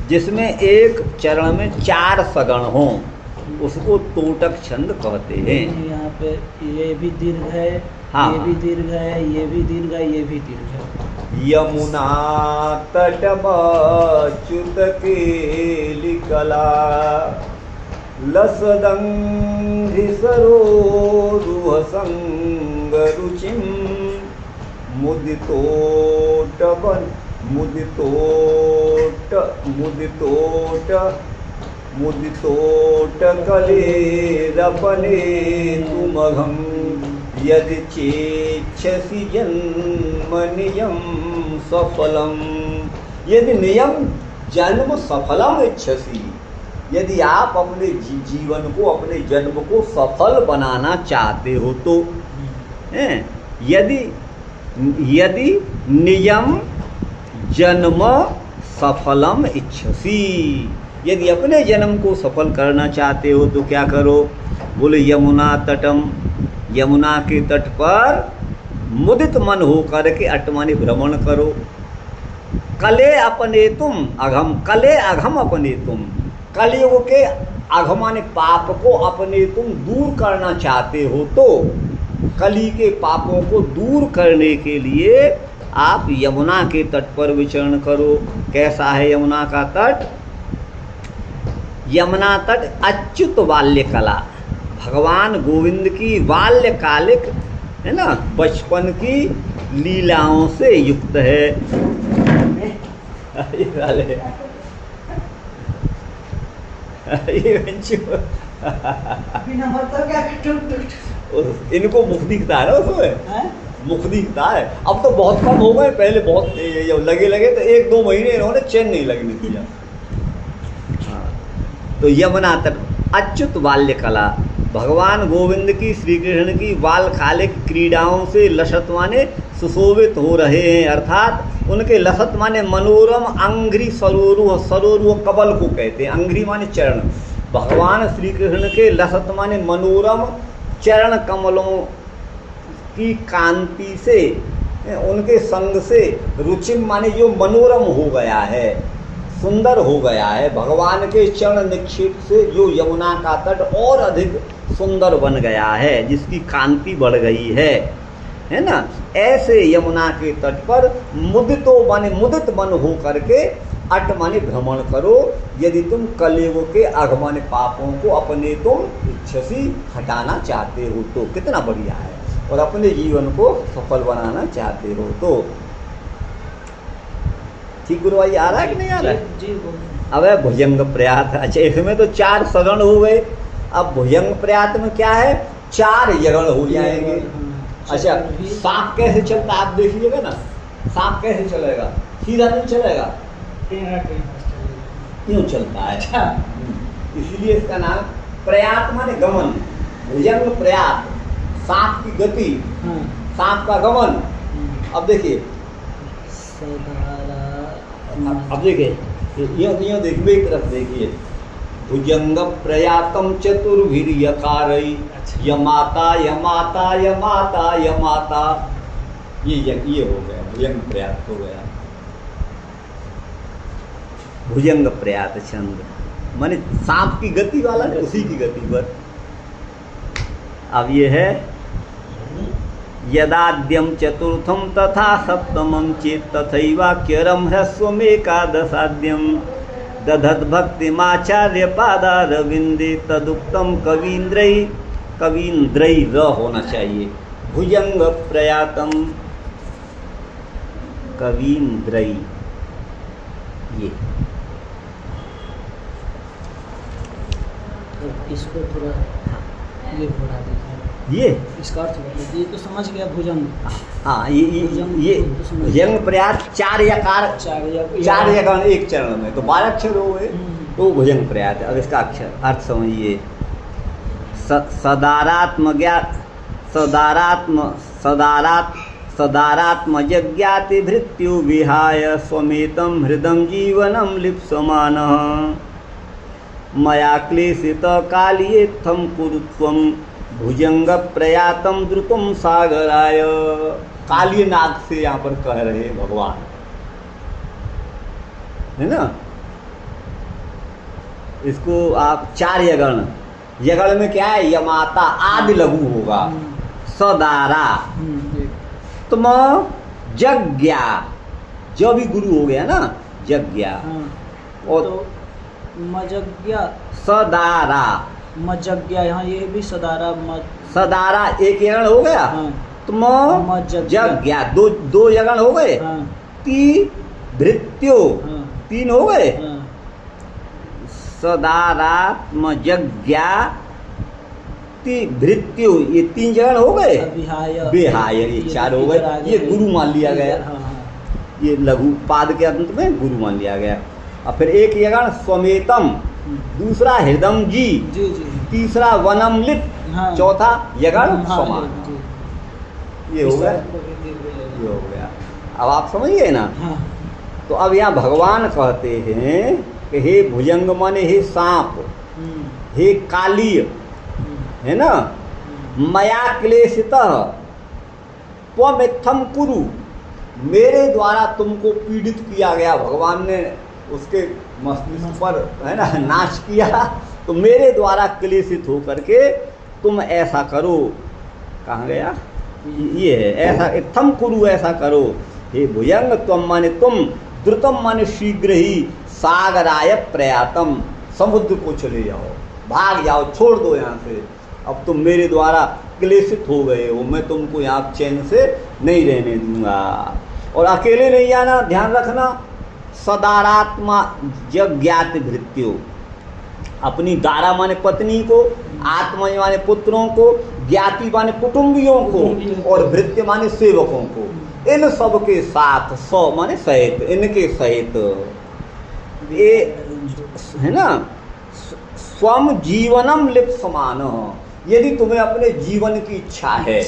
जिसमें एक चरण में 4 सगण हों उसको तोटक छंद कहते हैं। यहाँ पे ये भी दीर्घ है, हाँ, ये भी दीर्घ है, ये भी दीर्घ है, ये भी दीर्घ है। यमुना तटमच्युत केलिकला लसदंघ्रि सरोरुह संग रुचिम मुदितोट कलेरपने तुमघं यदि चेच्छसि जन्म नियम सफलम, यदि नियम जन्म सफलम इच्छसि, यदि आप अपने जीवन को, अपने जन्म को सफल बनाना चाहते हो तो, यदि नियम जन्म सफलम इच्छसि, यदि अपने जन्म को सफल करना चाहते हो तो क्या करो? बोले यमुना तटम, यमुना के तट पर मुदित मन हो करके अटमानी भ्रमण करो। कले अपने तुम अघम, कले अघम अपने तुम, कलयुग के अघमाने पाप को अपने तुम दूर करना चाहते हो तो कली के पापों को दूर करने के लिए आप यमुना के तट पर विचरण करो। कैसा है यमुना का तट? यमुना तट अच्युत बाल्य कला, भगवान गोविंद की बाल्यकालिक, है ना, बचपन की लीलाओं से युक्त है। इनको मुख दिखता है ना उसमें, मुख दिखता है। अब तो बहुत कम हो गए, पहले बहुत लगे तो 1-2 महीने इन्होंने चैन नहीं लगने दिया। तो यमुना तट अच्युत बाल्य कला, भगवान गोविंद की, श्री कृष्ण की बालकालिक क्रीड़ाओं से लसत माने सुशोभित हो रहे हैं, अर्थात उनके लसत माने मनोरम अंघ्रि सरोरुह, सरोरुह कबल को कहते हैं, अंघ्रि माने चरण। भगवान श्री कृष्ण के लसत माने मनोरम चरण कमलों की कांति से, उनके संग से, रुचिम माने जो मनोरम हो गया है, सुंदर हो गया है। भगवान के चरण निक्षेप से जो यमुना का तट और अधिक सुंदर बन गया है, जिसकी कांति बढ़ गई है ना। ऐसे यमुना के तट पर मुदितो माने मुदित मन हो करके अट माने भ्रमण करो, यदि तुम कलयुग के अघमाने पापों को अपने तुम इच्छसी हटाना चाहते हो तो। कितना बढ़िया है, और अपने जीवन को सफल बनाना चाहते हो तो। ठीक गुरु भाई, आ रहा है कि नहीं आ रहा है? जी। अब है भुजंग प्रयात। अच्छा, इसमें तो 4 सगण हो गए, अब भुजंग प्रयात में क्या है? 4 यगण हो जाएंगे। अच्छा, सांप कैसे चलता है आप देखिएगा ना, सांप कैसे चलेगा? सीधा नहीं चलेगा, क्यों चलता है? इसलिए इसका नाम प्रयात माने गमन, भुजंग प्रयात, सांप की गति, सांप का गमन। अब देखिए, अब देखिए, यो देखिए, एक तरफ देखिए, भुजंग प्रयातम चतुर्भिर यकारई, यमाता यमाता यमाता यमाता, ये हो गया, भुजंग प्रयात हो गया, भुजंग प्रयात छंद। माने सांप की गति वाला है, उसी की गति पर। अब ये है यदाद्यम चतुर्थम तथा सप्तमं चेत तथैवाक्यरम ह्रस्वमेकादशाद्यम दधद्भक्तिमाचार्य पादारविंदे तदुक्तम कवीन्द्रै र होना चाहिए भुजंग प्रयातम कवीन्द्रै। ये इसको थोड़ा ये बढ़ा दीजिए, ये इसका अर्थ बता दीजिए। तो समझ गया भुजंग। हाँ ये भुजंग प्रयात चार यकार चार यकार एक चरण में, तो 12 अक्षर हो गए, तो भुजंग प्रयात। अब इसका अक्षर अर्थ समझिए। सदारात्मजज्ञाति भृत्यु विहाय स्वमेतं हृदं जीवनं लिप्समानः मया क्लेशित कालियेत्थं कुरुत्वं भुजंग प्रयातम द्रुतम सागराय। काली नाग से यहाँ पर कह रहे हैं भगवान, है ना। इसको आप चार यगण, यगण में क्या है, यमाता आदि लघु होगा। सदारा तुम जज्ञा, जो भी गुरु हो गया ना, जज्ञा। और तो मजज्ञा सदारा मजज्ञा, यहाँ ये भी सदारा सदारा एक यगण हो गया। तुम जज्ञा दो यगण हो गए। ती भृत्यो तीन हो गए। सदारात्मजज्ञा ति भृत्यु ये 3 जगह हो गए। विहाय ये 4 हो गए। ये गुरु मान लिया गया। ये लघु पाद के अंत में गुरु मान लिया गया। और फिर एक यगण स्वमेतम, दूसरा हृदम जी, तीसरा वनम लिप, चौथा यगण समान। ये हो गया, ये हो गया। अब आप समझिए ना। तो अब यहाँ भगवान कहते हैं कि हे भुजंग माने हे सांप, हे कालीय, है ना, मया क्लेशितः त्वमित्थं कुरु, मेरे द्वारा तुमको पीड़ित किया गया। भगवान ने उसके मस्तिष्क पर, है ना, नाश किया। तो मेरे द्वारा क्लेशित हो करके तुम ऐसा करो। कहाँ गया, ये है ऐसा, इत्थम कुरु, ऐसा करो हे भुजंग। त्वम माने तुम, द्रुतम माने शीघ्र ही, सागराय प्रयातम, समुद्र को चले जाओ, भाग जाओ, छोड़ दो यहाँ से। अब तुम मेरे द्वारा क्लेशित हो गए हो, मैं तुमको यहाँ चैन से नहीं रहने दूंगा। और अकेले नहीं आना, ध्यान रखना। सदारात्मा जज्ञात भृत्यो, अपनी दारा माने पत्नी को, आत्मा माने पुत्रों को, ज्ञाति माने कुटुंबियों को, और भृत्य माने सेवकों को, इन सब के साथ, सौ माने सहित, इनके सहित, ये है ना, स्वम जीवनम लिप्समान। यदि तुम्हें अपने जीवन की इच्छा है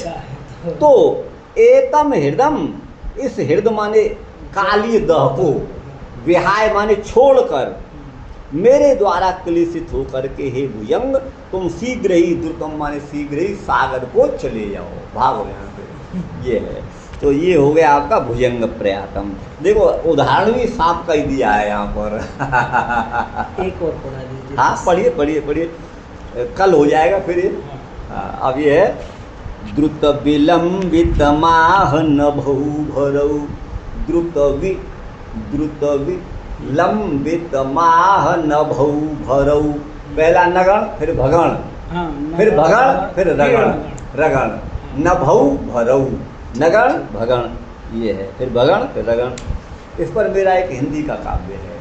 तो एतम हृदम, इस हृदय माने काली दह को, विहाय माने छोड़कर, मेरे द्वारा क्लेशित होकर के हे भुजंग तुम शीघ्र ही, द्रुतम माने शीघ्र ही, सागर को चले जाओ, भागो यहाँ से। ये है। तो ये हो गया आपका भुजंग प्रयातम। देखो उदाहरण भी सांप का ही दिया है यहाँ पर। एक और पढ़ा दीजिए। हाँ पढ़िए पढ़िए पढ़िए, कल हो जाएगा फिर ये। अब ये है द्रुत विलंबित माह नभौ भरौ, द्रुत विलंबित माह नभौ भरौ। पहला नगण, फिर भगण, फिर भगण, फिर रगण, रगण, नभौ भरौ, नगण भगण, ये है। फिर भगण, फिर रगण। इस पर मेरा एक हिंदी का काव्य है,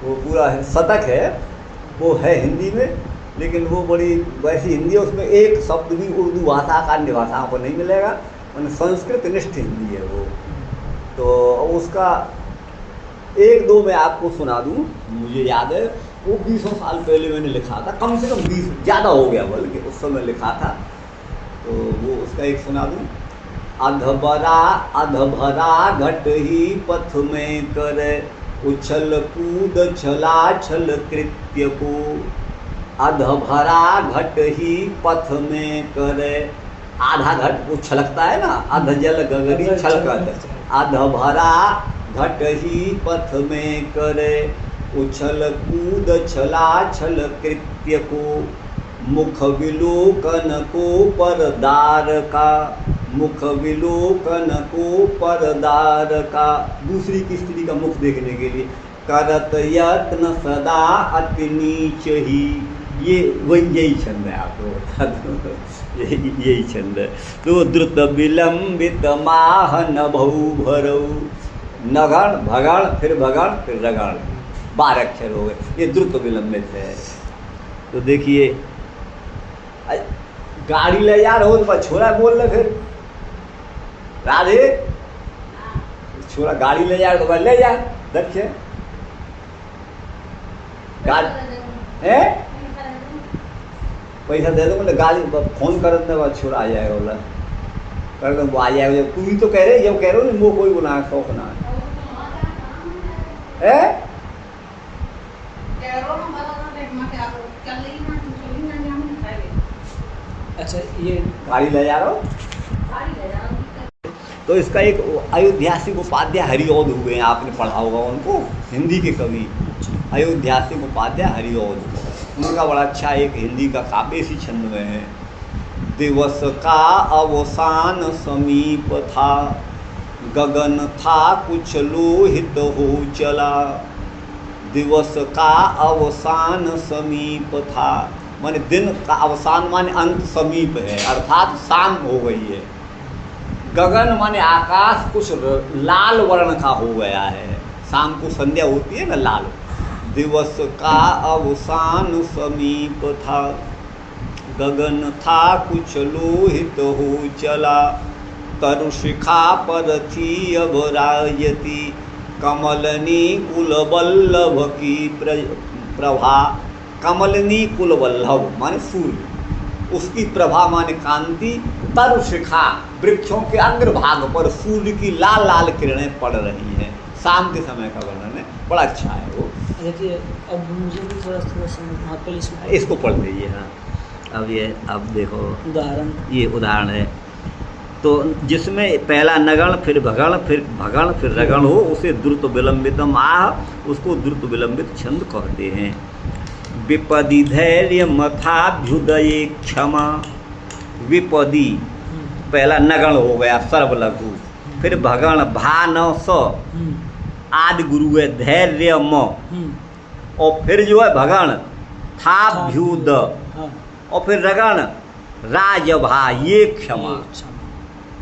वो पूरा शतक है, वो है हिंदी में, लेकिन वो बड़ी वैसी हिंदी है, उसमें एक शब्द भी उर्दू भाषा का अन्य भाषाओं को नहीं मिलेगा, संस्कृत निष्ठ हिंदी है वो। तो उसका एक दो मैं आपको सुना दूँ, मुझे याद है वो 20 साल पहले मैंने लिखा था, कम से कम 20, ज़्यादा हो गया बल्कि उस समय लिखा था। तो वो उसका एक सुना दूँ। अधभरा घट ही पथ में कर, उछल कूद छला छल कृत्य को। अधभरा घट ही पथ में कर, आधा घट को छलकता है ना, अध जल गगरी छलकत। अधभरा घट ही पथ में कर, उछल कूद छला छल कृत्य को, मुख विलोकन को परदार का, मुख विलोकन को परदार का। दूसरी की स्त्री का मुख देखने के लिए करत यत्न सदा अति नीच ही। ये वही यही छंद है आपको यही छंद है। तो द्रुत विलंबित माह नभौ भरौ, नगण भगण फिर भगण फिर रगण, 12 अक्षर हो गए, ये द्रुत विलंबित है। तो देखिए गाड़ी ले जा रहे हो तो छोरा बोल रहे फिर राधे, छोरा गाड़ी ले जा तो ले जा देखिए गाड़ी पैसा दे दो, मतलब गाड़ी फोन कर बाद छोरा आ जाएगा, बोला कर दो वो आ जाएगा। तू ही तो कह रहे जब कह रहे हो ना वो कोई गुनाह शौक ना है। अच्छा ये गाड़ी ले जा रहा हो। तो इसका एक अयोध्यासिक उपाध्याय हरिऔध हुए हैं, आपने पढ़ा होगा उनको, हिंदी के कवि अयोध्यासिक उपाध्याय हरिऔध, उनका बड़ा अच्छा एक हिंदी का काव्य इसी छंद में है। दिवस का अवसान समीप था, गगन था कुछ लोहित हो चला। दिवस का अवसान समीप था, माने दिन का अवसान माने अंत समीप है, अर्थात शाम हो गई है। गगन माने आकाश कुछ लाल वर्ण का हो गया है, शाम को संध्या होती है ना लाल। दिवस का अवसान समीप था, गगन था कुछ लोहित हो चला। तरु शिखा पर थी अब राजती, कमलनी कुल वल्लभ की प्रभा। कमलनी कुल वल्लभ माने सूर्य, उसकी प्रभा माने कांति। तरु शिखा वृक्षों के अग्रभाग पर सूर्य की लाल लाल किरणें पड़ रही हैं, शाम के समय का वर्णन है, बड़ा अच्छा है वो। देखिए अब मुझे भी थोड़ा हाँ पहले इसको पढ़ लीजिए। हाँ अब देखो उदाहरण, ये उदाहरण है तो जिसमें पहला नगण फिर भगण फिर रगण हो, उसे द्रुत विलंबितम आह, उसको द्रुत विलंबित छंद कहते हैं। विपदी धैर्य मथाभ्युदये क्षमा। विपदी पहला नगण हो गया सर्वलघु, फिर भगण भा न स आदि गुरु है, धैर्य म, और फिर जो है भगण था भ्युद, और फिर रगण राजभा ये क्षमा।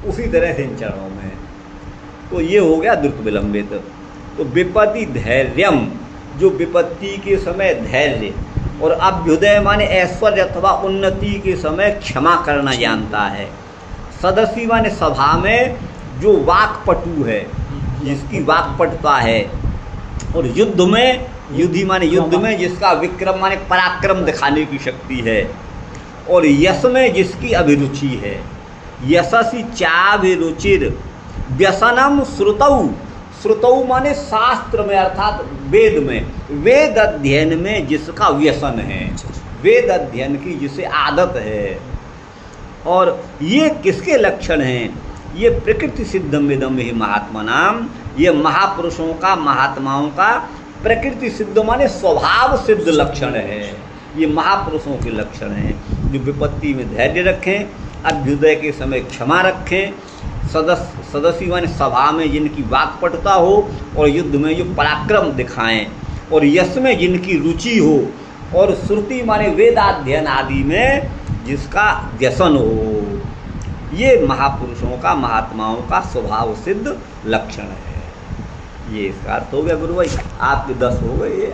उसी तरह से इन चरणों में तो ये हो गया द्रुत विलंबित। तो विपत्ति धैर्यम, जो विपत्ति के समय धैर्य, और अभ्युदय माने ऐश्वर्य अथवा उन्नति के समय क्षमा करना जानता है। सदस्य माने सभा में जो वाक्पटु है, जिसकी वाक्पटुता है। और युद्ध में, युद्धि माने युद्ध में जिसका विक्रम माने पराक्रम दिखाने की शक्ति है। और यश में जिसकी अभिरुचि है। यशसी चाभिरुचिर व्यसनम श्रुतौ। श्रुतौ माने शास्त्र में अर्थात वेद में, वेद अध्ययन में जिसका व्यसन है, वेद अध्ययन की जिसे आदत है। और ये किसके लक्षण हैं? ये प्रकृति सिद्धम विदम ही महात्मा नाम, ये महापुरुषों का, महात्माओं का प्रकृति सिद्ध माने स्वभाव सिद्ध लक्षण है। ये महापुरुषों के लक्षण हैं, जो विपत्ति में धैर्य रखें, अभ्युदय के समय क्षमा रखें, सदस्य माने सभा में जिनकी वाक्पटुता हो, और युद्ध में जो पराक्रम दिखाएं, और यश में जिनकी रुचि हो, और श्रुति माने वेदाध्ययन आदि में जिसका व्यसन हो। ये महापुरुषों का, महात्माओं का स्वभाव सिद्ध लक्षण है। ये इसका अर्थ हो गया गुरु भाई। आपके 10 हो गए।